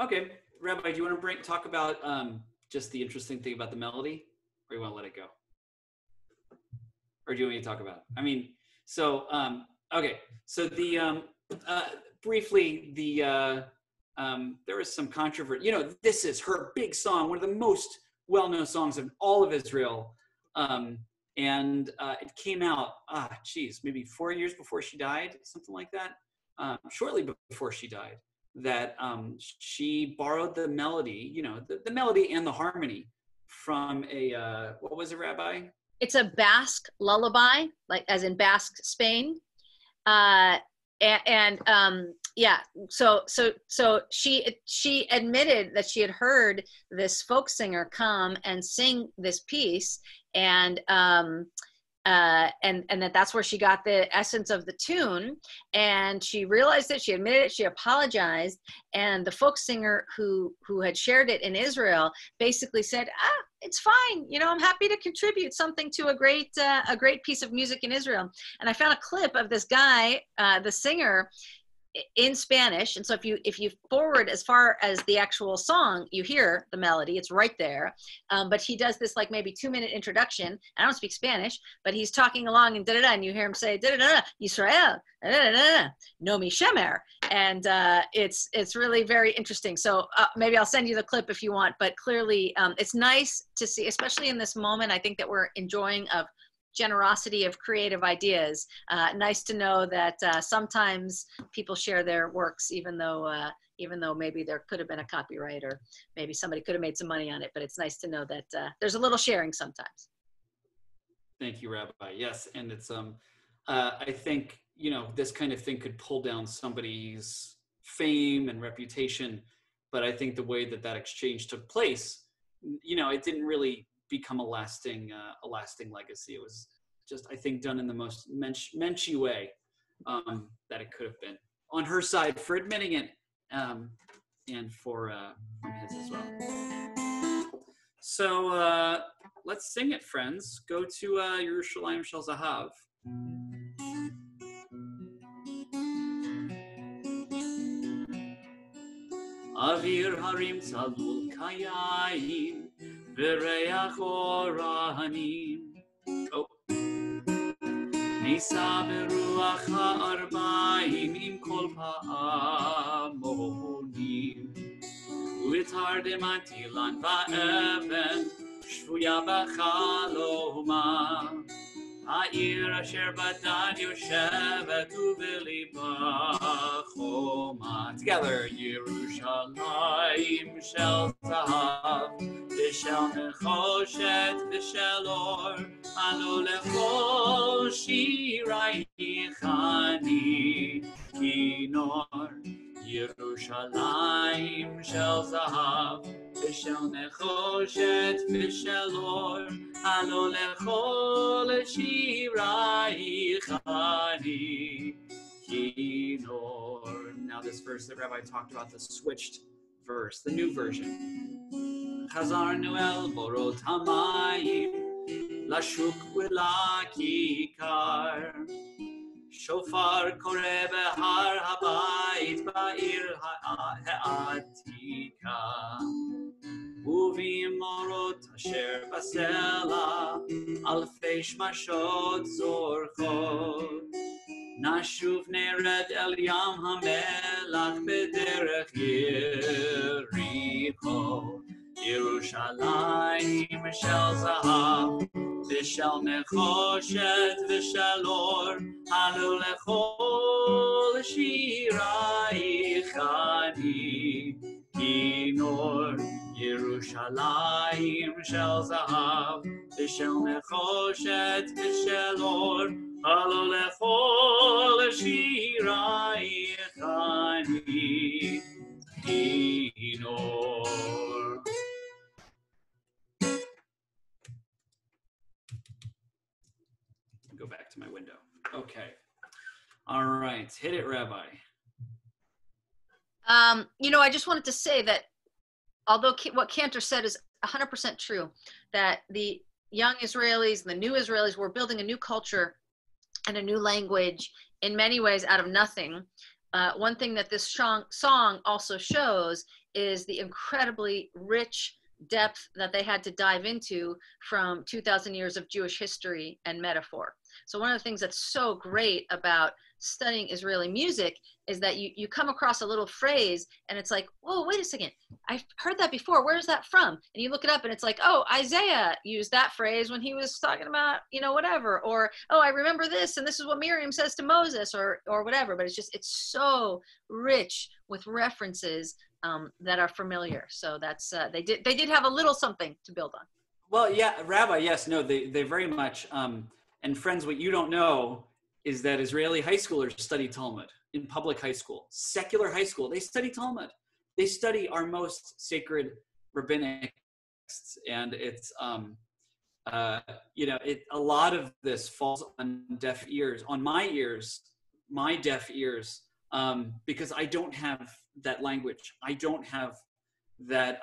Okay, Rabbi, do you want to talk about just the interesting thing about the melody, or you want to let it go? Or do you want me to talk about it? I mean, so, okay, so the, briefly, there was some controversy. This is her big song, one of the most well-known songs of all of Israel. And it came out, maybe 4 years before she died, something like that. Shortly before she died, that she borrowed the melody, the melody and the harmony from what was it, Rabbi? It's a Basque lullaby, like as in Basque, Spain. Yeah, so she admitted that she had heard this folk singer come and sing this piece, and that's where she got the essence of the tune. And she realized it, she admitted it, she apologized. And the folk singer who had shared it in Israel basically said, it's fine. I'm happy to contribute something to a great piece of music in Israel. And I found a clip of this guy, the singer, in Spanish. And so if you forward as far as the actual song, you hear the melody, it's right there. But he does this like maybe 2-minute introduction. I don't speak Spanish, but he's talking along and da-da-da, and you hear him say da-da-da, Yisrael, da-da-da, Naomi Shemer. And it's really very interesting. So maybe I'll send you the clip if you want, but clearly it's nice to see, especially in this moment, I think that we're enjoying of generosity of creative ideas. Nice to know that sometimes people share their works, even though even though maybe there could have been a copyright or maybe somebody could have made some money on it. But it's nice to know that there's a little sharing sometimes. Thank you, Rabbi. Yes, and it's I think, you know, this kind of thing could pull down somebody's fame and reputation, but I think the way that that exchange took place, you know, it didn't really become a lasting legacy. It was just, I think, done in the most menschy way that it could have been on her side for admitting it, and for his as well. So let's sing it, friends. Go to Yerushalayim Shel Zahav. Avir harim tzalul kayayim v'reach oranim. Oh. Nisa beruach ha'arba'im im kol pa'amonim u'etardemati lan va'even shvuya b'chaloma ha'ir asher badan yoshevet u'veliba choma. Together, Yerushalayim shel zahav v'shel nechoshet v'shel or alu lechol shiraychani kinor. Yerushalayim shel zahav v'shel nechoshet v'shel or alu lechol shiraychani kinor. Now this verse that Rabbi talked about, the switched verse, the new version. Chazarnu el borot hamayim lashuk v'lakikar shofar koreh behar habayit ba'ir ha'atika uvimorot asher basela alfei shmashot zorchot Nashuv nered el yam hamelach bederech Yericho Yerushalayim shel zahav v'shel nechoshet v'shel or halu lechol shiraychani kinor. Yerushalayim shel zahav v'shel nechoshet v'shel or halu lechol shiraychani kinor. Go back to my window. Okay. All right. Hit it, Rabbi. You know, I just wanted to say that although what Cantor said is 100% true, that the young Israelis and the new Israelis were building a new culture and a new language in many ways out of nothing. One thing that this song also shows is the incredibly rich depth that they had to dive into from 2,000 years of Jewish history and metaphor. So one of the things that's so great about studying Israeli music is that you come across a little phrase and it's like, whoa, wait a second, I've heard that before, where's that from? And you look it up and it's like, oh, Isaiah used that phrase when he was talking about, you know, whatever, or, oh, I remember this and this is what Miriam says to Moses, or whatever. But it's so rich with references that are familiar. So that's they did have a little something to build on. Well, yeah, Rabbi, yes, no, they very much, and friends, what you don't know is that Israeli high schoolers study Talmud in public high school, secular high school. They study Talmud. They study our most sacred rabbinic texts, and it's, you know, a lot of this falls on deaf ears, on my deaf ears, because I don't have that language. I don't have that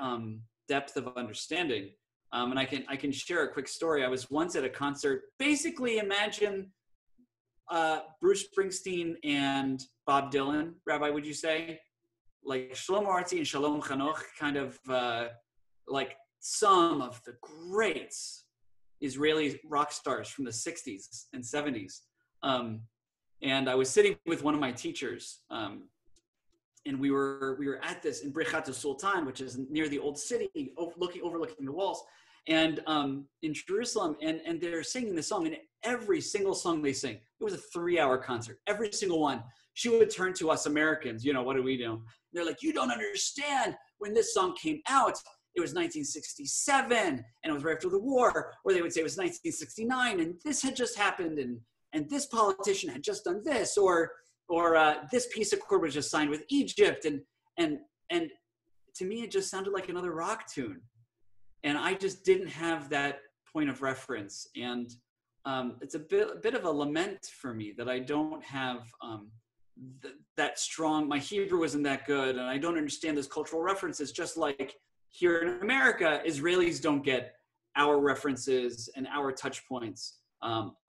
depth of understanding. And I can share a quick story. I was once at a concert. Basically, imagine Bruce Springsteen and Bob Dylan. Rabbi, would you say? Like Shlomo Artzi and Shalom Chanoch, kind of like some of the great Israeli rock stars from the 60s and 70s. And I was sitting with one of my teachers, and we were at this in Brichat Sultan, which is near the old city, overlooking the walls, and in Jerusalem, and they're singing the song, and every single song they sing, it was a 3-hour concert, every single one, she would turn to us Americans, what do we do? They're like, you don't understand. When this song came out, it was 1967 and it was right after the war. Or they would say it was 1969 and this had just happened and this politician had just done this, or this peace accord was just signed with Egypt. And to me, it just sounded like another rock tune. And I just didn't have that point of reference. And it's a bit of a lament for me that I don't have that strong, my Hebrew isn't that good, and I don't understand those cultural references, just like here in America, Israelis don't get our references and our touch points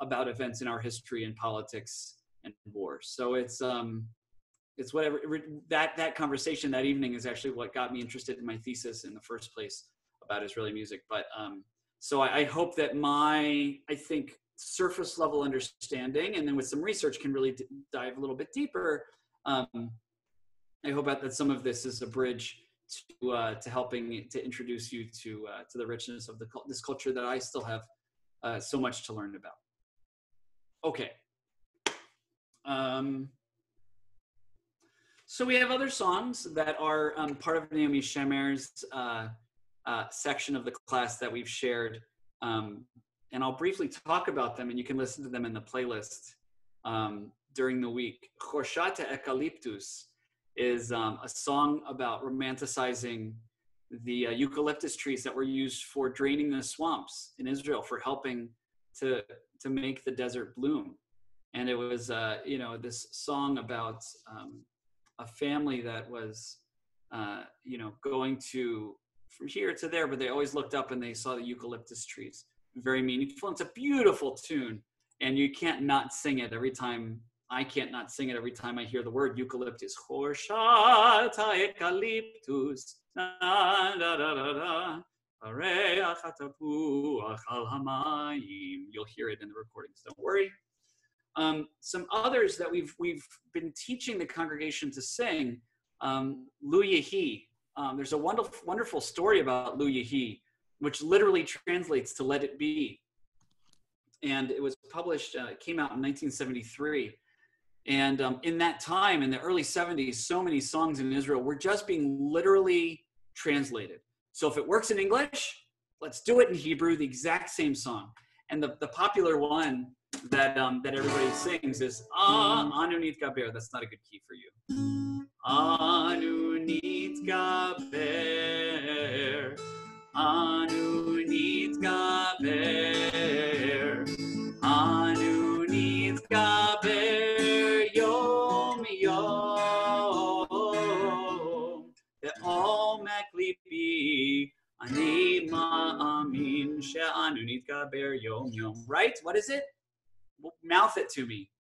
about events in our history and politics and war. So it's whatever, that conversation that evening is actually what got me interested in my thesis in the first place about Israeli music. But so I hope that I think surface level understanding, and then with some research can really dive a little bit deeper. I hope that some of this is a bridge to helping to introduce you to the richness of this culture that I still have so much to learn about. Okay. So we have other songs that are part of Naomi Shemer's section of the class that we've shared. And I'll briefly talk about them, and you can listen to them in the playlist during the week. Chorshat Eucalyptus is a song about romanticizing the eucalyptus trees that were used for draining the swamps in Israel, for helping to make the desert bloom. And it was, this song about a family that was, going from here to there, but they always looked up and they saw the eucalyptus trees. Very meaningful. It's a beautiful tune, and you can't not sing it every time. I can't not sing it every time I hear the word eucalyptus. Chorshat eucalyptus, you'll hear it in the recordings. Don't worry. Some others that we've been teaching the congregation to sing. Lu Yehi. There's a wonderful story about Lu Yehi, which literally translates to "let it be." And it was published, it came out in 1973. And in that time, in the early 70s, so many songs in Israel were just being literally translated. So if it works in English, let's do it in Hebrew, the exact same song. And the popular one that everybody sings is Anu Nitgaber. That's not a good key for you. Anu Nitgaber. Anu Nitgaber. Anu Nitgaber Yom Yom. Ve'omek libi ani ma'amin she'anu nitgaber yom yom. Right? What is it? Mouth it to me.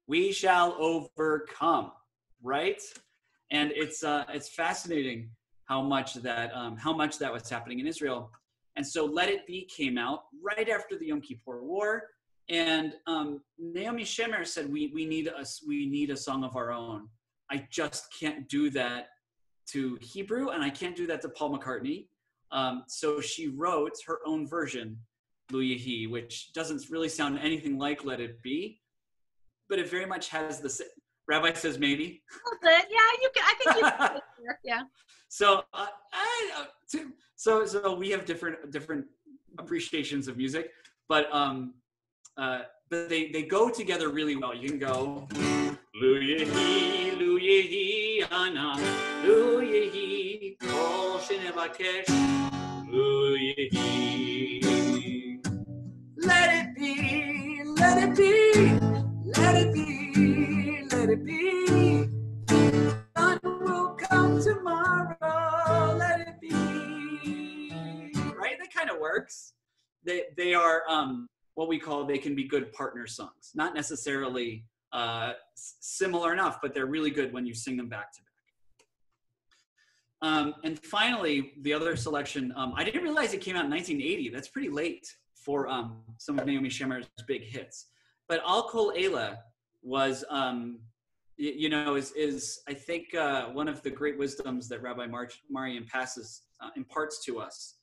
We shall overcome. Right? And it's fascinating how much that was happening in Israel. And so "Let It Be" came out right after the Yom Kippur War. And Naomi Shemer said, we need a song of our own. I just can't do that to Hebrew, and I can't do that to Paul McCartney. So she wrote her own version, Lu Yehi, which doesn't really sound anything like "Let It Be," but it very much has the. Rabbi says maybe. A little bit, yeah. I think you can. Yeah. So so we have different appreciations of music, but they go together really well. You can go Lu Yehi Ana Lu Yehi Kol Shenevakesh Lu Yehi. Let it be, let it be, let it be, let it be. Sun will come tomorrow. Let it be. Right? That kind of works. They are what we call, they can be good partner songs. Not necessarily similar enough, but they're really good when you sing them back to back. And finally, the other selection, I didn't realize it came out in 1980. That's pretty late for some of Naomi Shemer's big hits. But Al Kol Eila was, is I think one of the great wisdoms that Rabbi Marian imparts to us.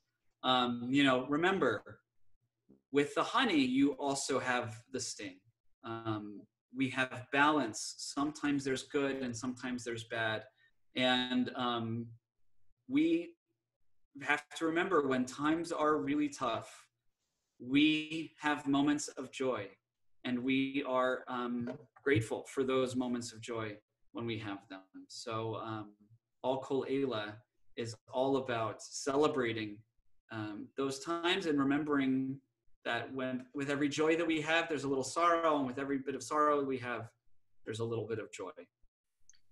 Remember, with the honey, you also have the sting. we have balance. Sometimes there's good and sometimes there's bad. And we have to remember when times are really tough, we have moments of joy, and we are grateful for those moments of joy when we have them. So Al Kol Eila is all about celebrating those times and remembering that when with every joy that we have, there's a little sorrow, and with every bit of sorrow we have, there's a little bit of joy.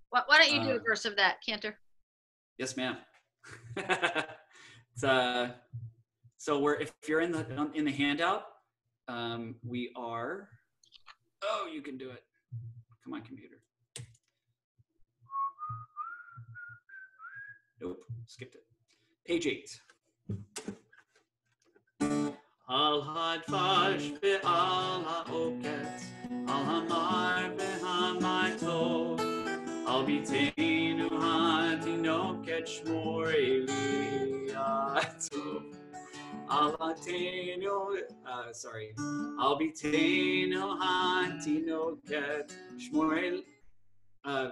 Why don't you do a verse of that, Cantor? Yes, ma'am. So if you're in the handout, we are. Oh, you can do it. Come on, computer. Nope, skipped it. Page 8. Al hadvash ve'al ha'oket, al hamar ve'hamatov, al biteinu ha'tinoket shmor eliatov, al biteinu ha'tinoket shmor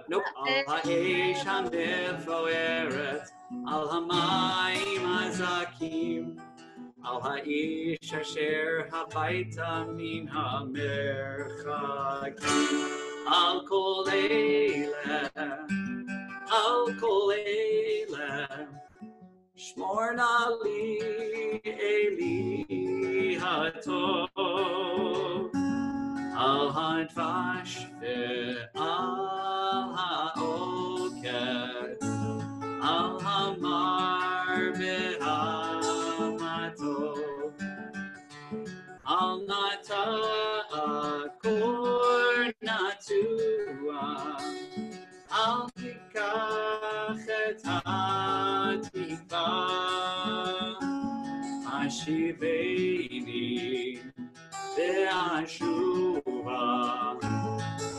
nope. Al ha'esh ha'mefoeret, al ha'mayim hazakim, Al ha'ish asher habayta min ha'merchakim. Al kol eileh, shmor na li Eli hatov. Al hadvash ve'al ha'oket, al hamar ve'hamatov, al nata akor natua, al tikach et hatikva, hashiveni ve'ashuva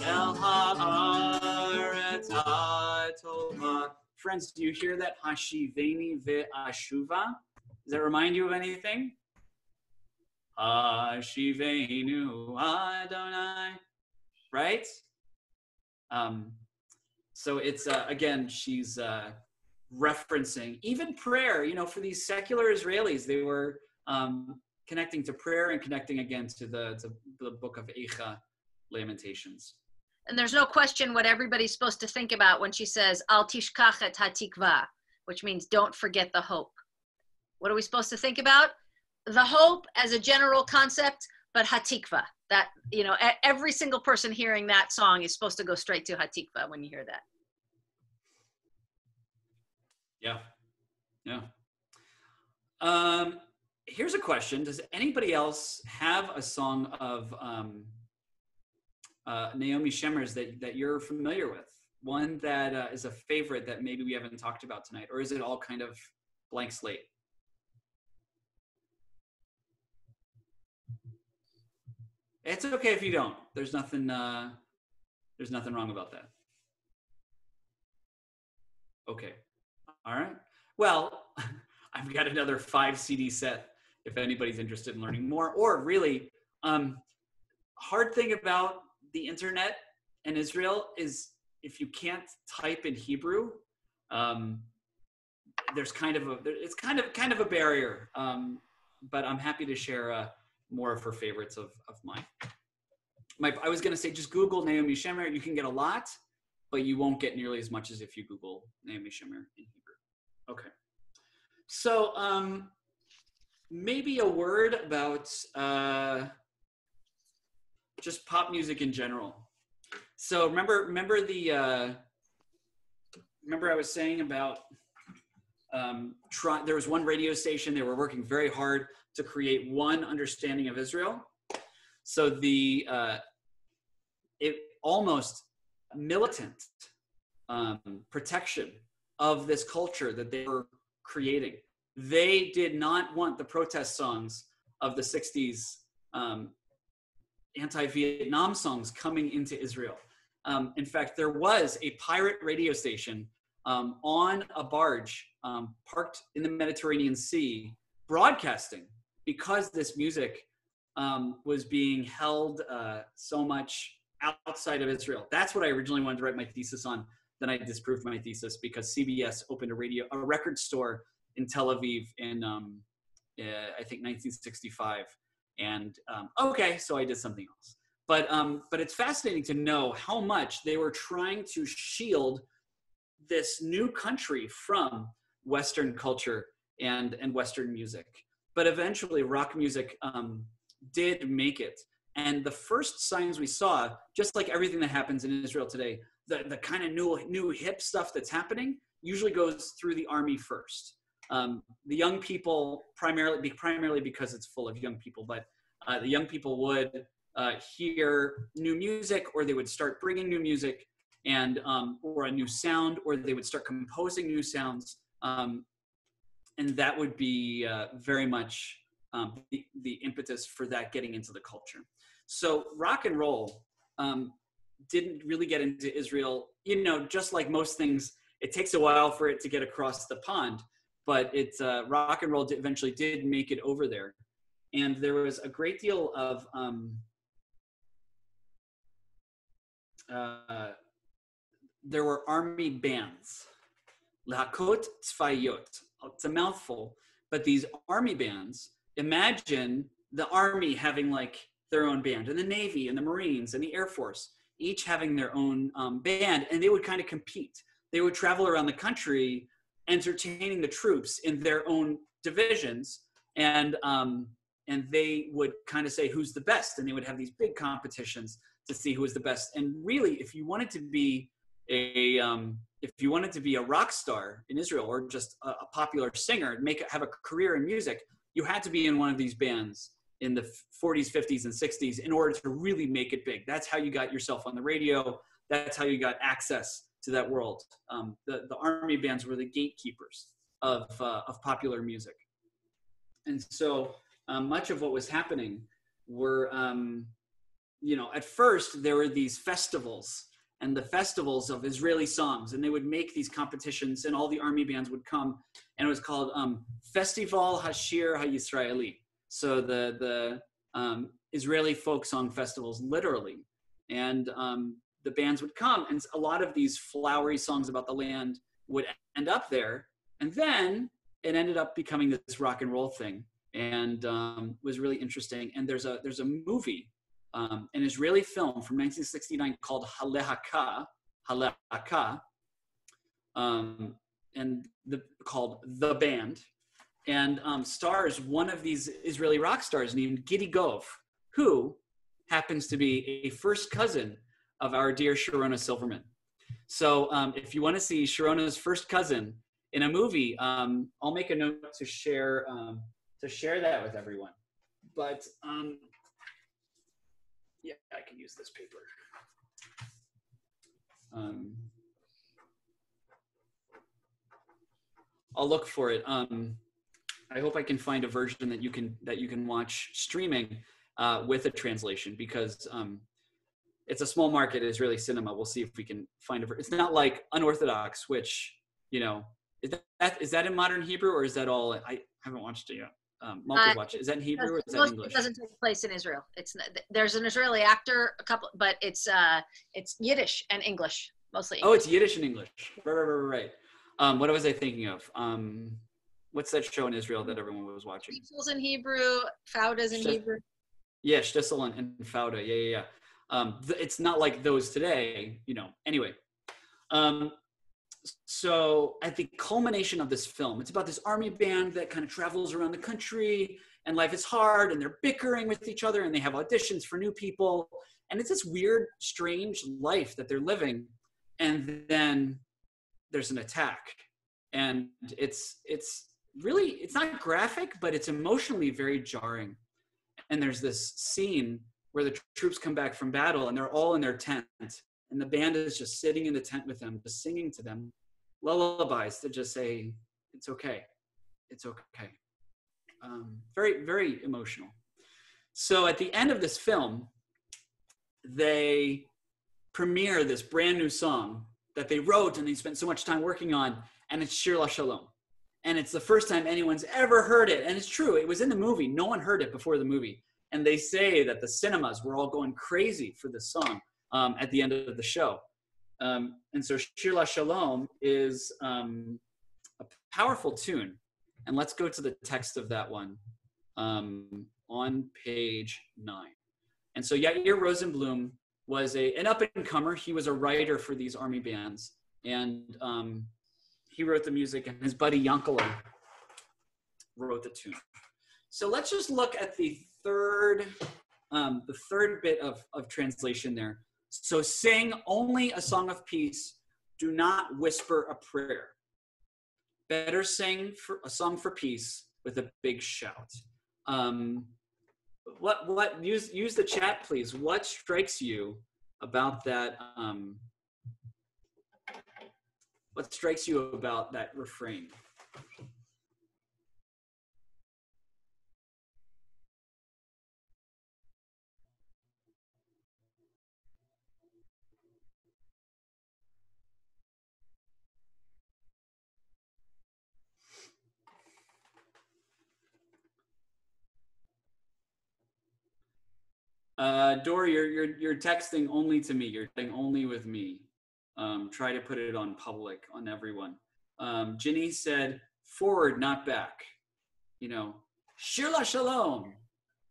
el ha'aretz ha'tova. Friends, do you hear that? Hashiveni ve'ashuva. Does that remind you of anything? Hashivenu Adonai. Right? So it's, again, she's referencing even prayer, for these secular Israelis. They were connecting to prayer and connecting again to the book of Eicha, Lamentations. And there's no question what everybody's supposed to think about when she says, Al tishkach et hatikva, which means don't forget the hope. What are we supposed to think about? The hope as a general concept, but hatikva. That, every single person hearing that song is supposed to go straight to hatikva when you hear that. Yeah. Here's a question. Does anybody else have a song of Naomi Shemer's that you're familiar with? One that is a favorite that maybe we haven't talked about tonight, or is it all kind of blank slate? It's okay if you don't. There's nothing wrong about that. Okay. All right. Well, I've got another 5 CD set if anybody's interested in learning more. Or really, hard thing about the internet and Israel is if you can't type in Hebrew, there's kind of a barrier. But I'm happy to share more of her favorites of mine. I was going to say, just Google Naomi Shemer. You can get a lot, but you won't get nearly as much as if you Google Naomi Shemer in Hebrew. Okay. So maybe a word about just pop music in general. So remember I was saying about there was one radio station. They were working very hard to create one understanding of Israel. So it almost militant protection of this culture that they were creating. They did not want the protest songs of the 60s, anti-Vietnam songs coming into Israel. In fact, there was a pirate radio station on a barge parked in the Mediterranean Sea broadcasting because this music was being held so much outside of Israel. That's what I originally wanted to write my thesis on. Then I disproved my thesis because CBS opened a record store in Tel Aviv in, I think 1965. And okay, so I did something else. But it's fascinating to know how much they were trying to shield this new country from Western culture and Western music. But eventually rock music did make it. And the first signs we saw, just like everything that happens in Israel today, the kind of new hip stuff that's happening usually goes through the army first. The young people, primarily because it's full of young people, but the young people would hear new music, or they would start bringing new music, and or a new sound, or they would start composing new sounds, and that would be very much the impetus for that getting into the culture. So rock and roll didn't really get into Israel, just like most things, it takes a while for it to get across the pond, but it's rock and roll eventually did make it over there. And there was a great deal of there were army bands, Lahakot Tzvayot. It's a mouthful, but these army bands, imagine the army having like their own band, and the Navy and the Marines and the Air Force, each having their own band, and they would kind of compete. They would travel around the country entertaining the troops in their own divisions, and they would kind of say who's the best, and they would have these big competitions to see who was the best. And really, if you wanted to be a rock star in Israel, or just a popular singer, have a career in music, you had to be in one of these bands in the 40s, 50s, and 60s in order to really make it big. That's how you got yourself on the radio. That's how you got access to that world. The army bands were the gatekeepers of popular music. And so much of what was happening were, at first there were these festivals, and the festivals of Israeli songs, and they would make these competitions, and all the army bands would come, and it was called Festival Hashir HaYisraeli. So the Israeli folk song festivals, literally. And the bands would come, and a lot of these flowery songs about the land would end up there. And then it ended up becoming this rock and roll thing, and was really interesting. And there's a movie, an Israeli film from 1969 called Halehaka, called The Band, and stars one of these Israeli rock stars named Giddy Gov, who happens to be a first cousin of our dear Sharona Silverman. So if you want to see Sharona's first cousin in a movie, I'll make a note to share that with everyone. But yeah, I can use this paper. I'll look for it. I hope I can find a version that you can watch streaming with a translation, because it's a small market, Israeli cinema. We'll see if we can find it's not like Unorthodox, which, is that in modern Hebrew, or is that all? I haven't watched it yet. Malka watch it. Is that in Hebrew or is that in English? It doesn't take place in Israel. There's an Israeli actor, a couple, but it's Yiddish and English, mostly English. Oh, it's Yiddish and English. Right. What was I thinking of? What's that show in Israel that everyone was watching? Shtissel's in Hebrew, Fauda's in Hebrew. Yeah, Shtisel and Fauda. Yeah. It's not like those today, Anyway, so at the culmination of this film, it's about this army band that kind of travels around the country, and life is hard, and they're bickering with each other, and they have auditions for new people, and it's this weird, strange life that they're living. And then there's an attack, and it's really, it's not graphic, but it's emotionally very jarring. And there's this scene where the troops come back from battle, and they're all in their tent, and the band is just sitting in the tent with them, just singing to them lullabies to just say, it's okay. Very, very emotional. So at the end of this film, they premiere this brand new song that they wrote and they spent so much time working on, and it's Shir LaShalom. And it's the first time anyone's ever heard it. And it's true, it was in the movie. No one heard it before the movie. And they say that the cinemas were all going crazy for this song. at the end of the show. And so Shir LaShalom is a powerful tune. And let's go to the text of that one on page 9. And so Yair Rosenblum was an up-and-comer. He was a writer for these army bands. And he wrote the music, and his buddy Yankala wrote the tune. So let's just look at the third bit of translation there. So sing only a song of peace. Do not whisper a prayer. Better sing for a song for peace with a big shout. Use the chat, please. What strikes you about that? What strikes you about that refrain? Dor, you're texting only to me. You're texting only with me. Try to put it on public on everyone. Ginny said, forward, not back. You know, Shir LaShalom.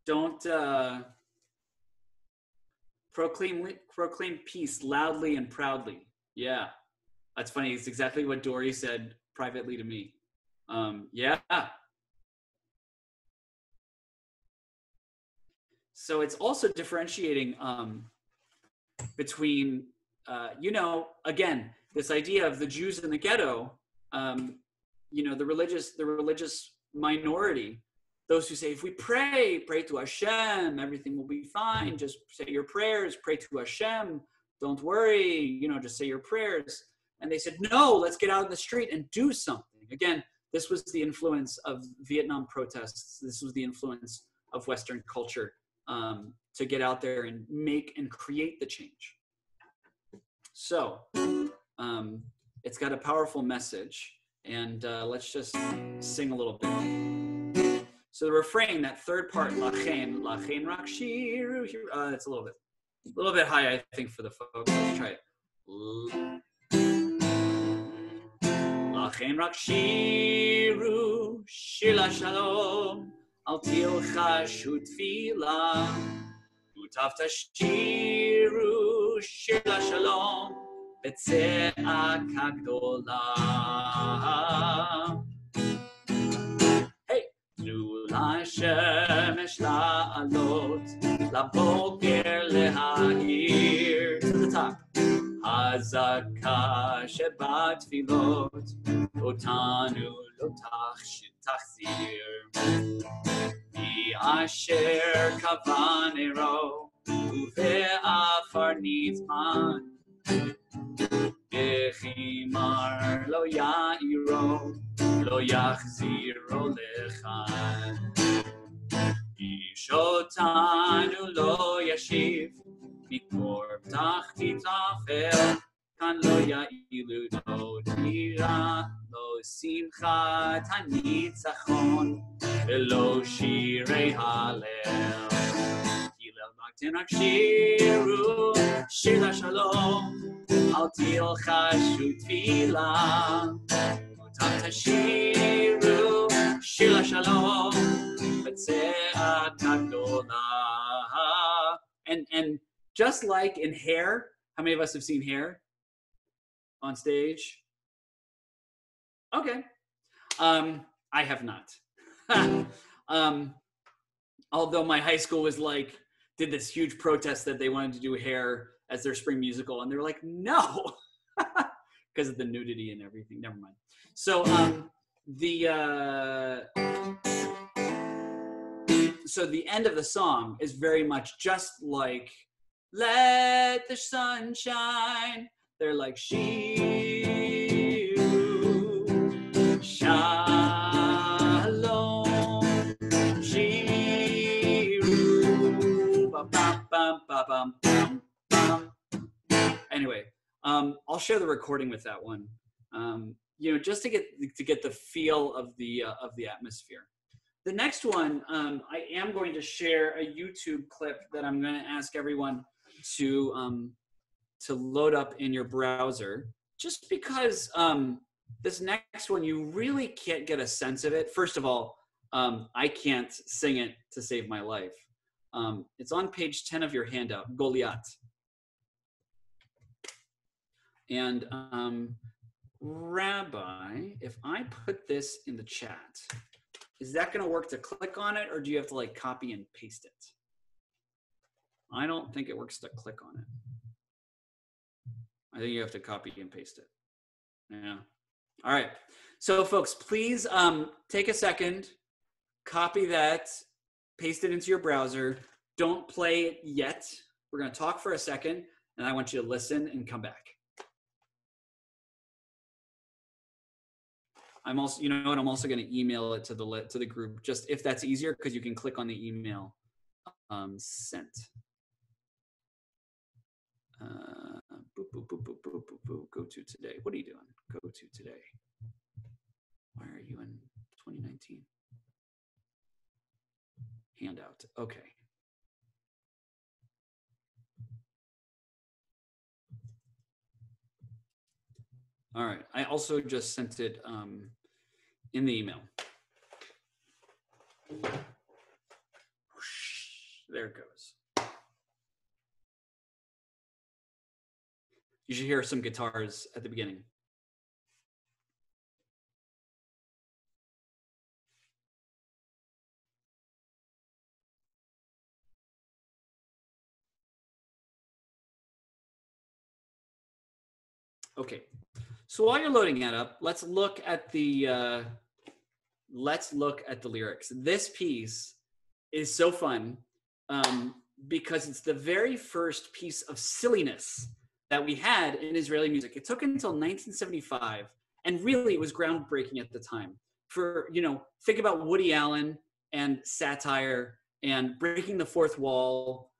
Don't proclaim peace loudly and proudly. Yeah, that's funny. It's exactly what Dory said privately to me. Yeah. So it's also differentiating between, again, this idea of the Jews in the ghetto, the religious minority, those who say, if we pray to Hashem, everything will be fine. Just say your prayers, pray to Hashem. Don't worry, just say your prayers. And they said, no, let's get out in the street and do something. Again, this was the influence of Vietnam protests. This was the influence of Western culture. To get out there and make and create the change. So it's got a powerful message, and let's just sing a little bit. So the refrain, that third part, lachen rak shiru, that's a little bit high, I think, for the folks. Let's try it. Lachen rak shiru, shir LaShalom. Al tilcha shutfila, utav tashiru shir LaShalom, betze'aka gdola. Hey, tnu lashemesh la'alot, laboker leha'ir. To the top. Hazaka shebat filot, otanu lo tachzir. Asher kavanero uve'afar nitzman bechimar lo ya'iro lo yachziro lechan ishotanu lo yashiv mikor tachti tafel kan lo ya'ilu dira lo simchat hanitzachon Velo shirei halel, Hillel maktin rak shiru, shir LaShalom, al tilcha shutfila, utav tashiru, shir LaShalom, betze'aka gdola. And just like in Hair, how many of us have seen Hair on stage? Okay, I have not. Although my high school was did this huge protest that they wanted to do Hair as their spring musical, and they were like, no, because of the nudity and everything. Never mind. So the end of the song is very much just like, let the sun shine. They're like, Shiru, Shalom, Shiru, ba bum bum ba bum bum bum. Anyway, I'll share the recording with that one. Just to get the feel of the atmosphere. The next one, I am going to share a YouTube clip that I'm going to ask everyone to to load up in your browser, just because this next one, you really can't get a sense of it. First of all, I can't sing it to save my life. It's on page 10 of your handout, Goliath. And Rabbi, if I put this in the chat, is that going to work to click on it, or do you have to like copy and paste it? I don't think it works to click on it. I think you have to copy and paste it. Yeah. All right. So folks, please take a second, copy that, paste it into your browser. Don't play it yet. We're going to talk for a second, and I want you to listen and come back. I'm also, you know what? I'm also going to email it to the group, just if that's easier, because you can click on the email sent. Boop, boop, boop, boop, boop, boop, boop. Go to today. What are you doing? Go to today. Why are you in 2019? Handout. Okay. All right. I also just sent it in the email. There it goes. You should hear some guitars at the beginning. Okay, so while you're loading that up, let's look at the lyrics. This piece is so fun because it's the very first piece of silliness that we had in Israeli music. It took until 1975, and really it was groundbreaking at the time. For, you know, think about Woody Allen and satire and breaking the fourth wall.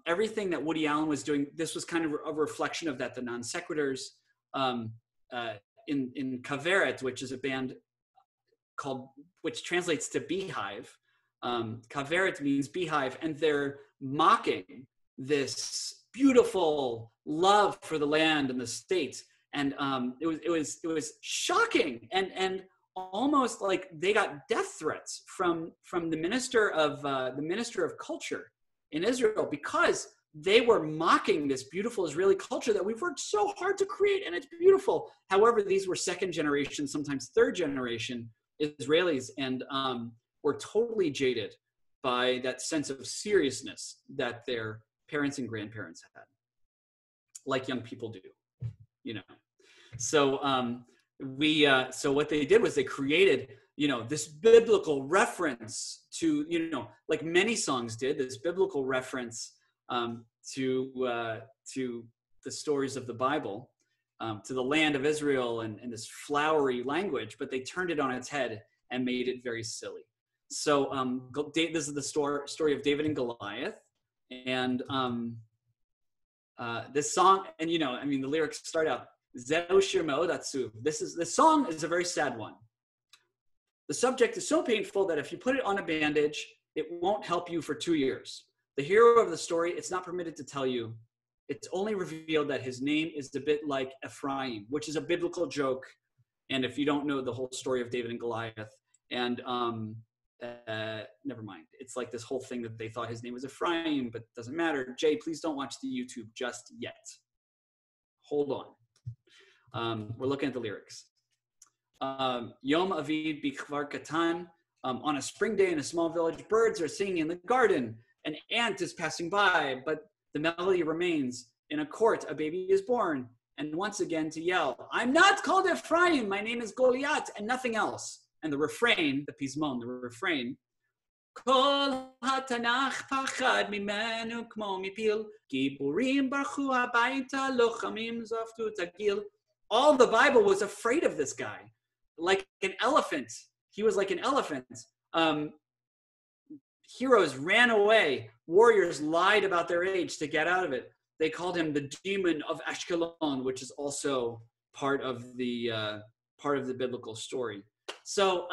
Everything that Woody Allen was doing, this was kind of a reflection of that, the non sequiturs. In Kaveret, which is a band which translates to beehive. Kaveret means beehive, and they're mocking this beautiful love for the land and the state. And it was shocking and almost like they got death threats from the minister of culture in Israel, because they were mocking this beautiful Israeli culture that we've worked so hard to create, and it's beautiful. However, these were second generation, sometimes third generation Israelis, and were totally jaded by that sense of seriousness that their parents and grandparents had, like young people do, you know. So so what they did was they created, you know, this biblical reference to, you know, like many songs did, this biblical reference to the stories of the Bible, to the land of Israel, and this flowery language, but they turned it on its head and made it very silly. So this is the story of David and Goliath, and this song, and you know, I mean, the lyrics start out, Zeu Chernow, this song is a very sad one. The subject is so painful that if you put it on a bandage, it won't help you for 2 years. The hero of the story, it's not permitted to tell you. It's only revealed that his name is a bit like Ephraim, which is a biblical joke. And if you don't know the whole story of David and Goliath, and never mind. It's like this whole thing that they thought his name was Ephraim, but it doesn't matter. Jay, please don't watch the YouTube just yet. Hold on. We're looking at the lyrics. Yom Aviv Bikvar Katan. On a spring day in a small village, birds are singing in the garden. An ant is passing by, but the melody remains. In a court, a baby is born, and once again to yell, I'm not called Ephraim, my name is Goliath, and nothing else. And the refrain, the pismon, the refrain, Kol hatanach pachad mimenu kmo mipil, giburim barchu habayta lochamim zaftu tagil. All the Bible was afraid of this guy, like an elephant. He was like an elephant. Heroes ran away. Warriors lied about their age to get out of it. They called him the demon of Ashkelon, which is also part of the biblical story. So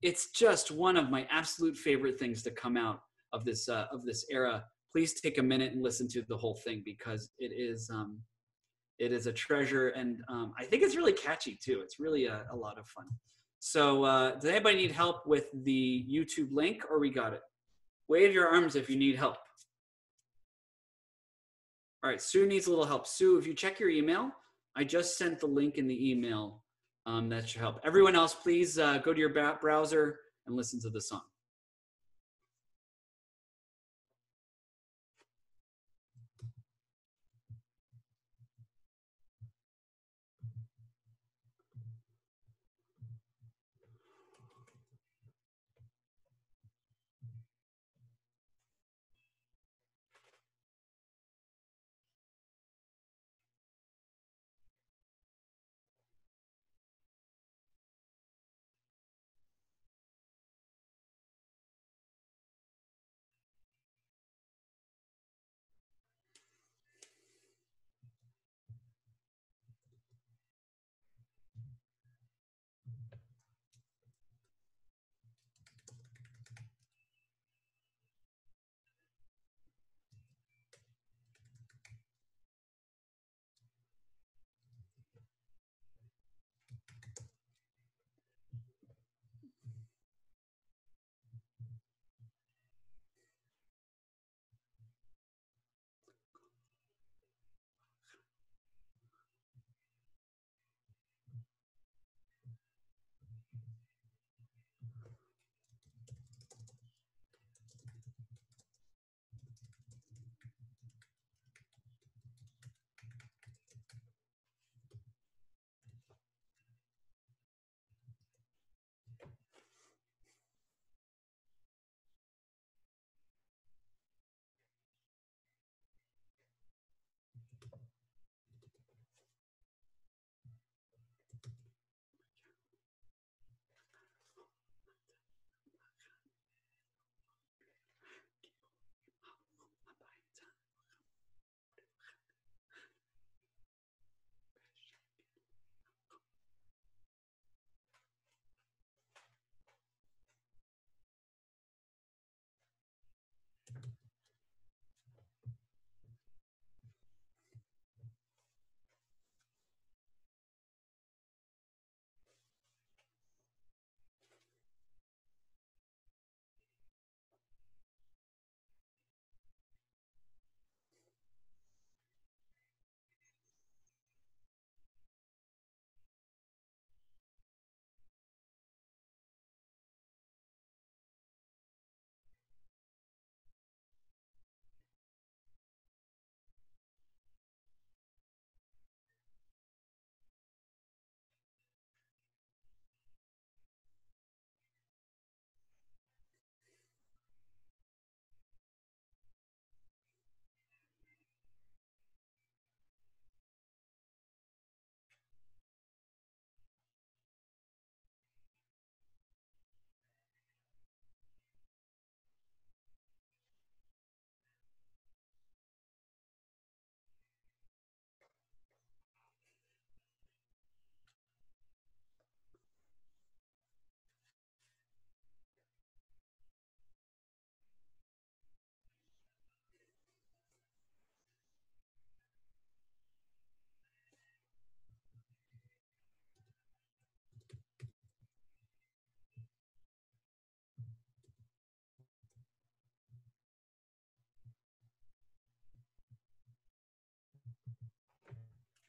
it's just one of my absolute favorite things to come out of this era. please take a minute and listen to the whole thing, because it is a treasure, and I think it's really catchy too. It's really a lot of fun. So does anybody need help with the YouTube link, or we got it? Wave your arms if you need help. All right, Sue needs a little help. Sue, if you check your email, I just sent the link in the email. That should help. Everyone else, please go to your browser and listen to the song.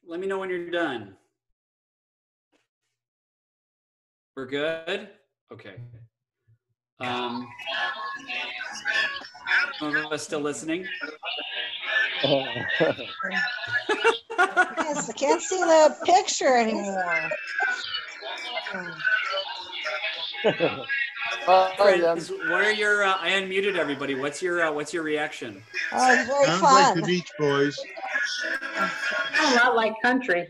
Let me know when you're done. We're good? Okay. Some of us still listening? Yes, I can't see the picture anymore. Friends, what are your? I unmuted everybody. What's your reaction? Oh, it's very Sounds fun. like the Beach Boys. A lot like country.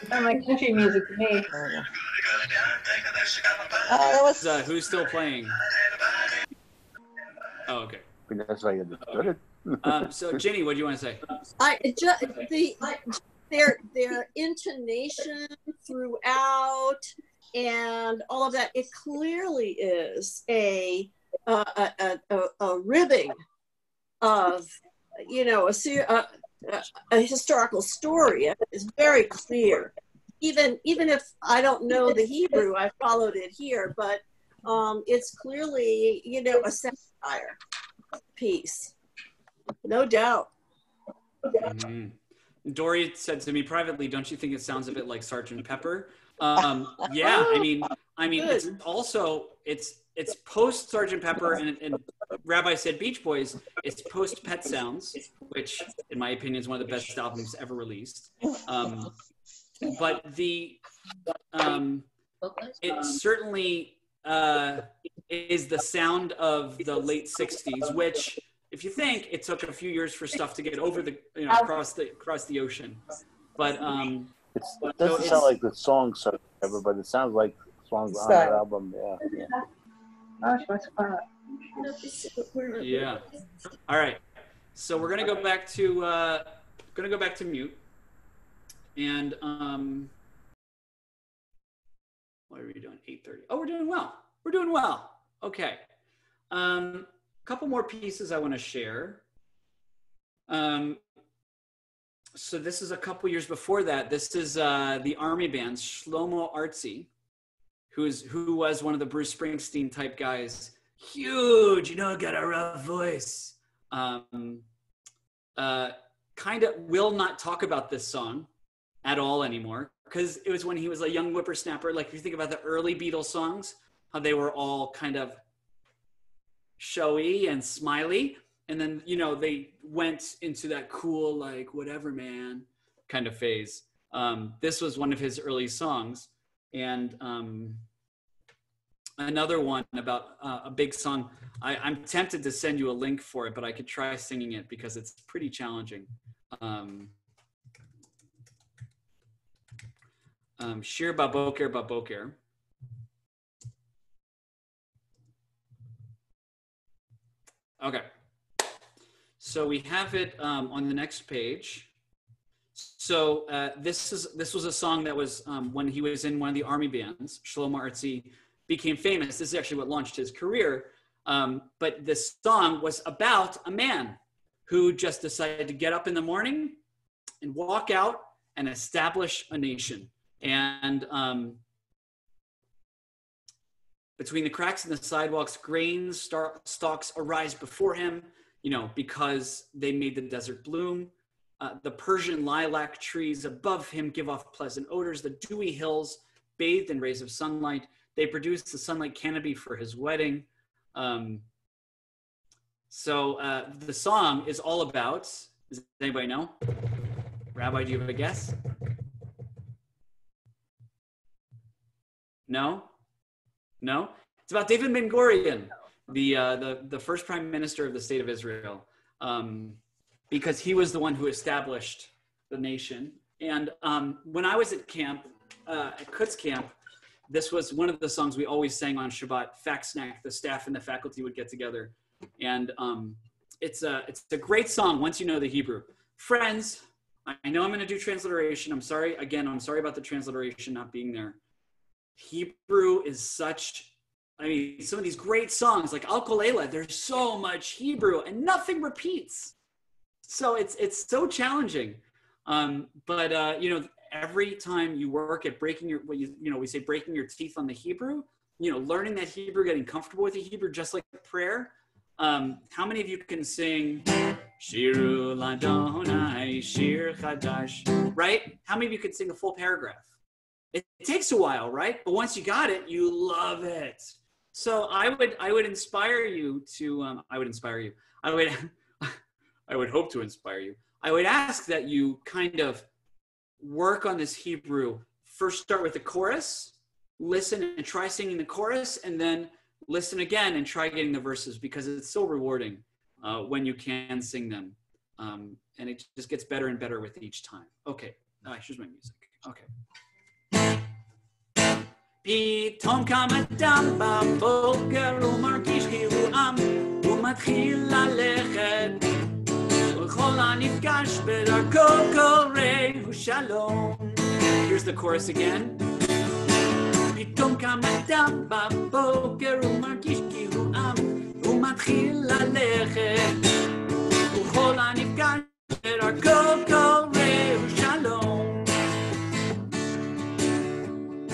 Sound like country music to me. That was Who's still playing? Oh, okay. That's why you understood it. So, Ginny, what do you want to say? Their intonation throughout, and all of that. It clearly is a ribbing of, you know, a historical story. It's very clear. Even if I don't know the Hebrew, I followed it here, but it's clearly, you know, a satire piece, no doubt. Mm-hmm. Dory said to me privately, "Don't you think it sounds a bit like Sgt. Pepper?" Yeah, I mean, it's also it's post Sgt. Pepper, and Rabbi said Beach Boys. It's post Pet Sounds, which, in my opinion, is one of the best albums ever released. But it certainly is the sound of the late '60s, which, if you think, it took a few years for stuff to get over the, you know, across the ocean. But it doesn't sound like the song, but it sounds like songs on that album. Yeah. All right. So we're gonna go back to mute. And what are we doing? 8:30. Oh, we're doing well. We're doing well. Okay. Couple more pieces I want to share. So this is a couple years before that. This is the Army Band's Shlomo Artzi, who was one of the Bruce Springsteen type guys. Huge, you know, got a rough voice. Kind of will not talk about this song at all anymore, because it was when he was a young whippersnapper. Like, if you think about the early Beatles songs, how they were all kind of showy and smiley, and then, you know, they went into that cool, like, whatever, man, kind of phase. This was one of his early songs. And another one about a big song. I'm tempted to send you a link for it, but I could try singing it because it's pretty challenging. Shir Baboker Baboker. Okay. So we have it on the next page. So this was a song that was when he was in one of the Army bands. Shlomo Artzi became famous. This is actually what launched his career. But this song was about a man who just decided to get up in the morning and walk out and establish a nation. And between the cracks in the sidewalks, grain stalks arise before him, you know, because they made the desert bloom. The Persian lilac trees above him give off pleasant odors. The dewy hills, bathed in rays of sunlight, they produce the sunlight canopy for his wedding. So the song is all about, does anybody know? Rabbi, do you have a guess? No? No? It's about David Ben Gurion, the first prime minister of the state of Israel, because he was the one who established the nation. And when I was at camp, at Kutz camp, this was one of the songs we always sang on Shabbat. Fact Snack, the staff and the faculty would get together. And it's a great song once you know the Hebrew. Friends, I know I'm going to do transliteration. I'm sorry. Again, I'm sorry about the transliteration not being there. Hebrew is such, I mean, some of these great songs like Al Kol Eila, there's so much Hebrew and nothing repeats. So it's so challenging. But you know, every time you work at breaking your, we say breaking your teeth on the Hebrew, you know, learning that Hebrew, getting comfortable with the Hebrew, just like prayer. How many of you can sing Shiru Ladonai Shir Chadash, right? How many of you can sing a full paragraph? It takes a while, right? But once you got it, you love it. So I would inspire you to, I would hope to inspire you. I would ask that you kind of work on this Hebrew. First start with the chorus, listen and try singing the chorus, and then listen again and try getting the verses, because it's so rewarding when you can sing them. And it just gets better and better with each time. Okay, here's my music. Okay. פתאום קם אדם בבוקר ומרגיש כי הוא עם, הוא מתחיל ללכת, וכל הנפגש בדרכו קורא הוא שלום. Here's the chorus again. פתאום אדם בבוקר הוא מרגיש כי הוא עם, הוא מתחיל ללכת, וכל הנפגש דרכו קורא שלום.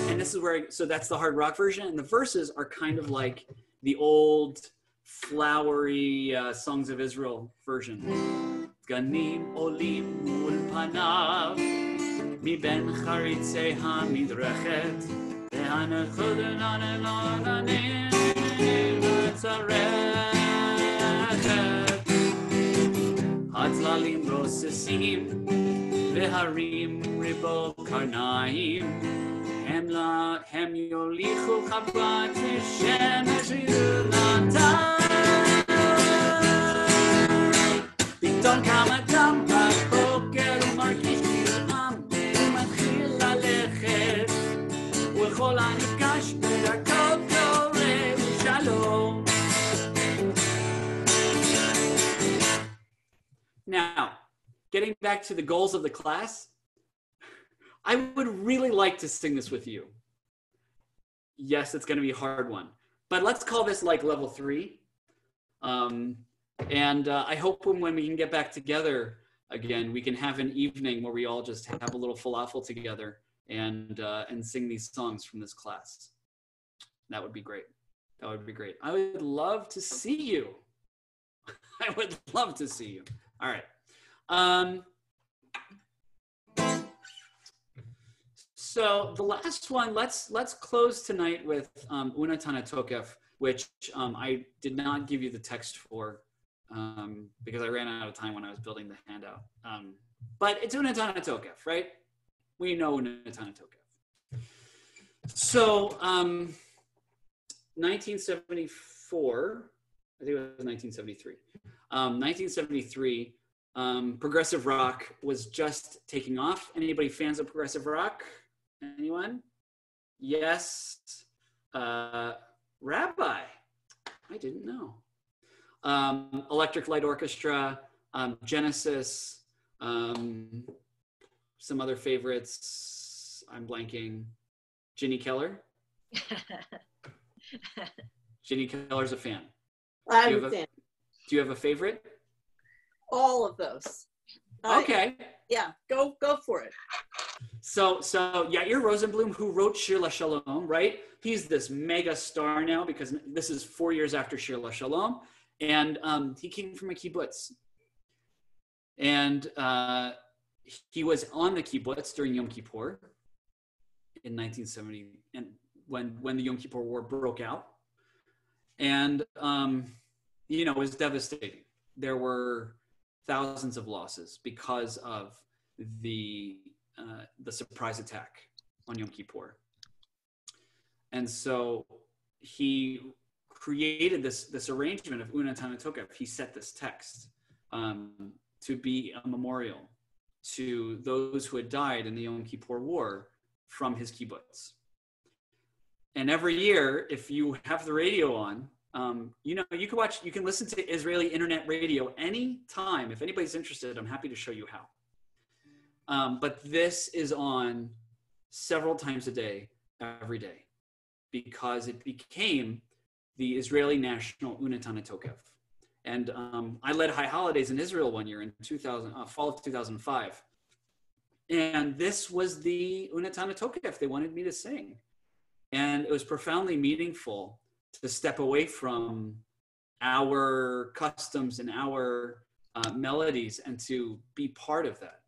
And this is where, so that's the hard rock version, and the verses are kind of like the old flowery Songs of Israel version. גנים עולים מול פניו, מבין חריצי המדרכת, והנחוד נעננים בצרכת. הצללים רוססים, והרים ריבו קרניים, הם יוליכו חבורת שמש ילולתה. פתאום קם אדם בבוקר ומרגיש נרעם, הוא מתחיל ללכת, וכל הנפגש בדרכו קורא שלום. Now, getting back to the goals of the class, I would really like to sing this with you. Yes, it's going to be a hard one, but let's call this like level 3. And I hope when we can get back together again, we can have an evening where we all just have a little falafel together and sing these songs from this class. That would be great. That would be great. I would love to see you. I would love to see you. All right. So the last one, let's close tonight with Unatana Tokef, which I did not give you the text for because I ran out of time when I was building the handout. But it's Unatana Tokef, right? We know Unatana Tokef. So 1974, I think it was 1973. 1973, progressive rock was just taking off. Anybody fans of progressive rock? Anyone? Yes. Rabbi. I didn't know. Electric Light Orchestra, Genesis, some other favorites. I'm blanking. Ginny Keller. Ginny Keller's a fan. I'm a fan. Do you have a favorite? All of those. Okay. Yeah, go for it. So Yair Rosenblum, who wrote Shir LaShalom, right? He's this mega star now because this is 4 years after Shir LaShalom, and he came from a kibbutz, and he was on the kibbutz during Yom Kippur in 1970, and when the Yom Kippur War broke out, and it was devastating. There were thousands of losses because of the surprise attack on Yom Kippur. And so he created this arrangement of Unatana Tokef. He set this text to be a memorial to those who had died in the Yom Kippur War from his kibbutz. And every year, if you have the radio on, you can listen to Israeli internet radio anytime. If anybody's interested, I'm happy to show you how. But this is on several times a day, every day, because it became the Israeli national Unatana Tokef. And I led High Holidays in Israel one year in fall of 2005. And this was the Unatana Tokef they wanted me to sing. And it was profoundly meaningful to step away from our customs and our melodies and to be part of that.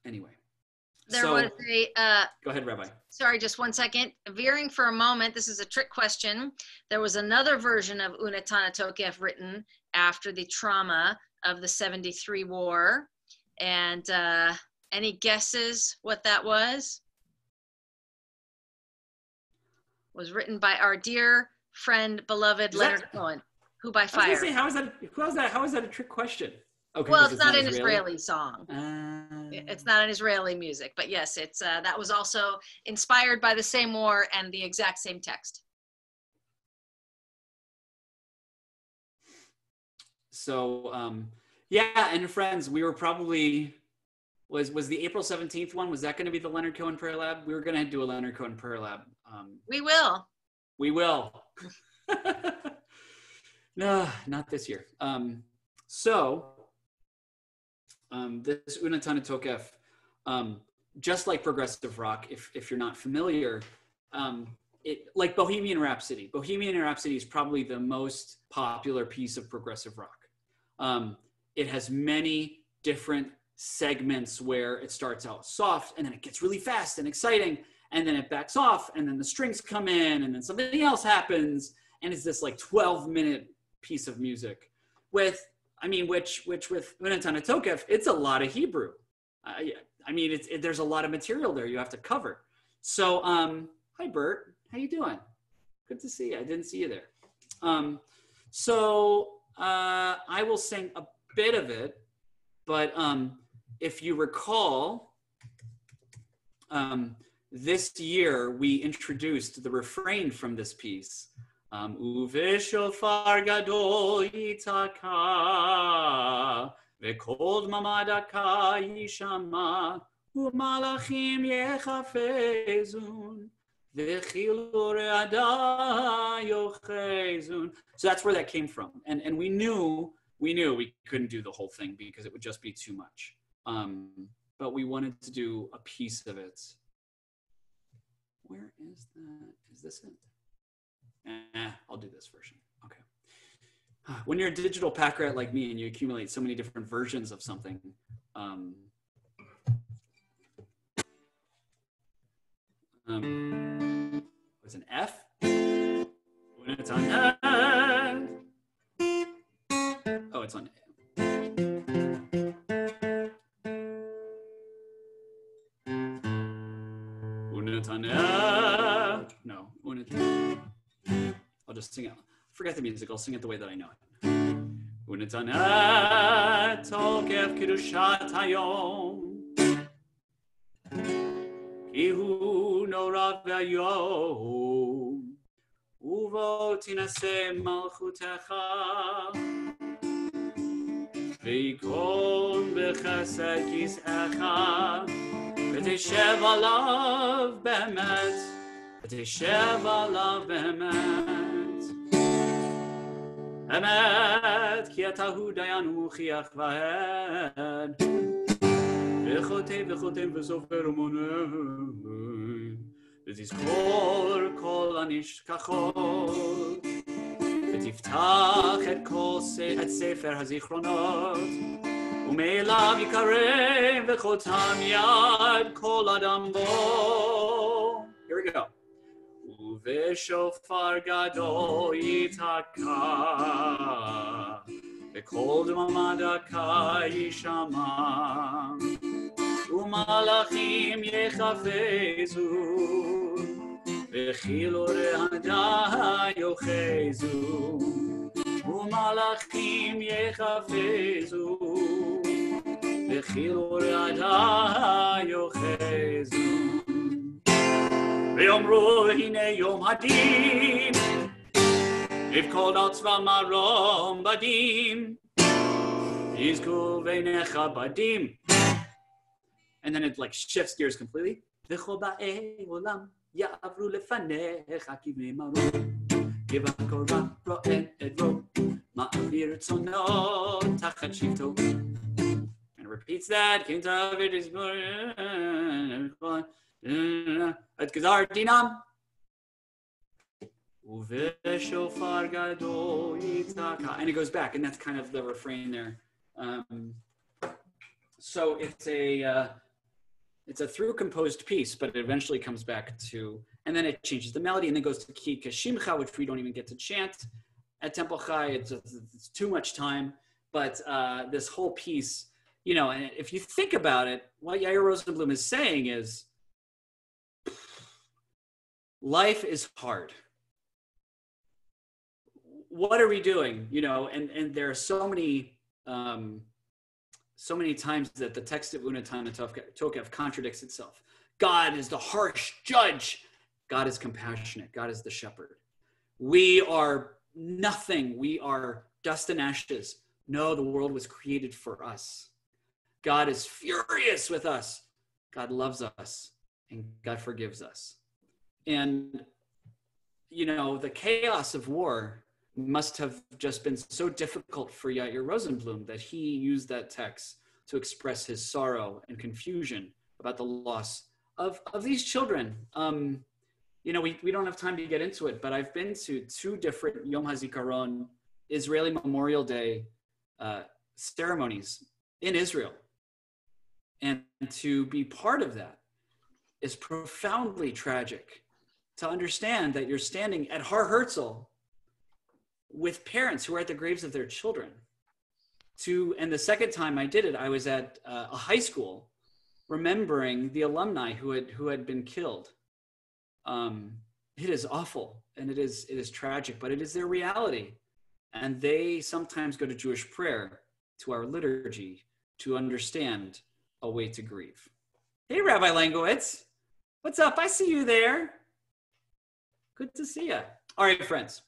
Anyway. There was a... go ahead, Rabbi. Sorry, just 1 second. Veering for a moment, this is a trick question. There was another version of Unatana Tokef written after the trauma of the 73 war. And any guesses what that was? Was written by our dear friend, beloved Leonard Cohen, who by fire. I was gonna say, how is that a trick question? Okay, well, it's not an Israeli song. It's not an Israeli music, but yes, it's that was also inspired by the same war and the exact same text. So, yeah, and friends, we were probably, Was the April 17th one, was that going to be the Leonard Cohen Prayer Lab? We were going to do a Leonard Cohen Prayer Lab. We will. We will. No, not this year. This Unatana Tokef, just like progressive rock, if you're not familiar, like Bohemian Rhapsody. Bohemian Rhapsody is probably the most popular piece of progressive rock. It has many different segments where it starts out soft and then it gets really fast and exciting and then it backs off and then the strings come in and then something else happens and it's this like 12-minute piece of music which with Unatana Tokef, it's a lot of Hebrew. There's a lot of material there you have to cover. So, hi Bert, how you doing? Good to see you. I didn't see you there. I will sing a bit of it, but if you recall, this year we introduced the refrain from this piece. Uve shofar gadol yitaka, vekol mamadaka yishama, umalachim yechafezun, vechilur ada yochezun. So that's where that came from, and we knew we couldn't do the whole thing because it would just be too much. But we wanted to do a piece of it. Where is that? Is this it? I'll do this version. Okay. When you're a digital pack rat like me and you accumulate so many different versions of something, it's an F. When it's on F. Oh, it's on A. No. I'll just sing it. Forget the music. I'll sing it the way that I know it. Unetana tokef kedushat hayom, ki hu nora v'ayom, uvo tinaseh malchutecha, v'yikon b'chesed kis'echa, v'teshev alav be'emet, v'teshev alav be'emet. Emet ki atahu dayan uchiach vahed, v'chotem v'sofer umoneh, v'tizkor kol anishkachot, v'tiftach et sefer hazichronot, u'me'elav yikarev v'chotam yad kol adam bo. Here we go. Uveshofar gadol yitaka, v'kol dmamadaka yishama, u'malachim yechafezu, v'chilur hada yochezu, u'malachim yechafezu, v'chilur hada yochezu. V'yomru hine yom hadim, v'kol al tzva marom badim, yizku v'necha badim. And then it like shifts gears completely. V'chol ba'e olam ya'avru lefanecha kivnei marom, kivakor ro'en edro, ma'avir tzono tachat shivto. And it repeats that. Cantor is at Gazar Dinam. And it goes back, and that's kind of the refrain there. So it's a through composed piece, but it eventually comes back to, and then it changes the melody, and then goes to Ki Kashimcha, which we don't even get to chant at Temple Chai. It's too much time, but this whole piece, and if you think about it, what Yair Rosenblum is saying is, life is hard. What are we doing? And there are so many times that the text of Unatana Tokef contradicts itself. God is the harsh judge. God is compassionate. God is the shepherd. We are nothing. We are dust and ashes. No, the world was created for us. God is furious with us. God loves us, and God forgives us. And, you know, the chaos of war must have just been so difficult for Yair Rosenblum that he used that text to express his sorrow and confusion about the loss of these children. You know, we don't have time to get into it, but I've been to 2 different Yom HaZikaron, Israeli Memorial Day ceremonies in Israel. And to be part of that is profoundly tragic. To understand that you're standing at Har Herzl with parents who are at the graves of their children. And the second time I did it, I was at a high school remembering the alumni who had been killed. It is awful, and it is tragic, but it is their reality. And they sometimes go to Jewish prayer, to our liturgy, to understand a way to grieve. Hey, Rabbi Langowitz. What's up? I see you there. Good to see you. All right, friends.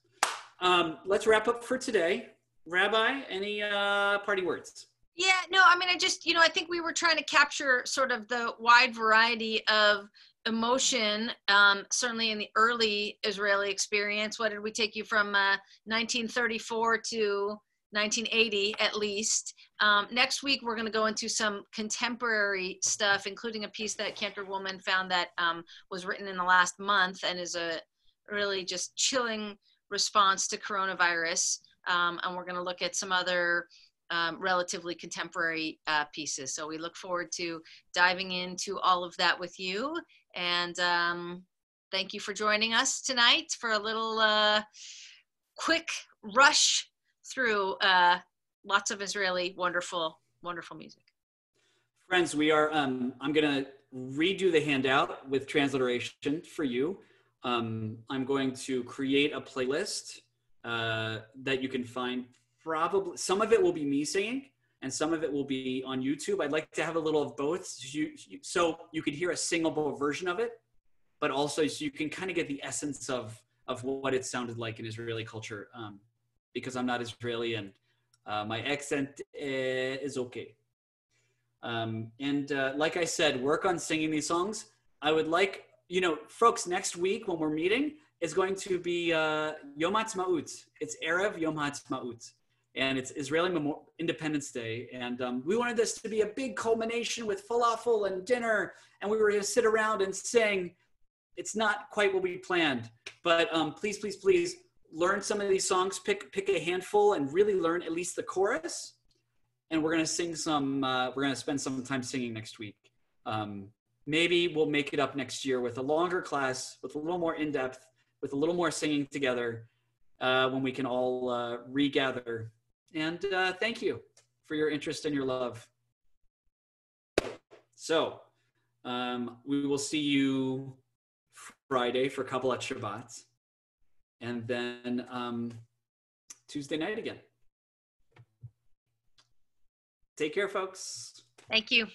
Let's wrap up for today. Rabbi, any party words? Yeah, no, I mean, I think we were trying to capture sort of the wide variety of emotion, certainly in the early Israeli experience. What did we take you from 1934 to 1980 at least? Next week, we're going to go into some contemporary stuff, including a piece that Cantor Wolman found that was written in the last month and is a really just chilling response to coronavirus. And we're going to look at some other relatively contemporary pieces. So we look forward to diving into all of that with you. And thank you for joining us tonight for a little quick rush through lots of Israeli wonderful, wonderful music. Friends, we are, I'm going to redo the handout with transliteration for you. I'm going to create a playlist that you can find. Probably some of it will be me singing and some of it will be on YouTube. I'd like to have a little of both so you could hear a singable version of it, but also so you can kind of get the essence of what it sounded like in Israeli culture, because I'm not Israeli and my accent is okay. And like I said, work on singing these songs. I would like, folks, next week when we're meeting is going to be Yom HaAtzmaut. It's Erev Yom HaAtzmaut. And it's Israeli Independence Day. And we wanted this to be a big culmination with falafel and dinner. And we were going to sit around and sing. It's not quite what we planned. But please, please, please learn some of these songs. Pick a handful and really learn at least the chorus. And we're going to sing we're going to spend some time singing next week. Maybe we'll make it up next year with a longer class, with a little more in-depth, with a little more singing together when we can all regather. And thank you for your interest and your love. So we will see you Friday for Kabbalat Shabbat. And then Tuesday night again. Take care, folks. Thank you.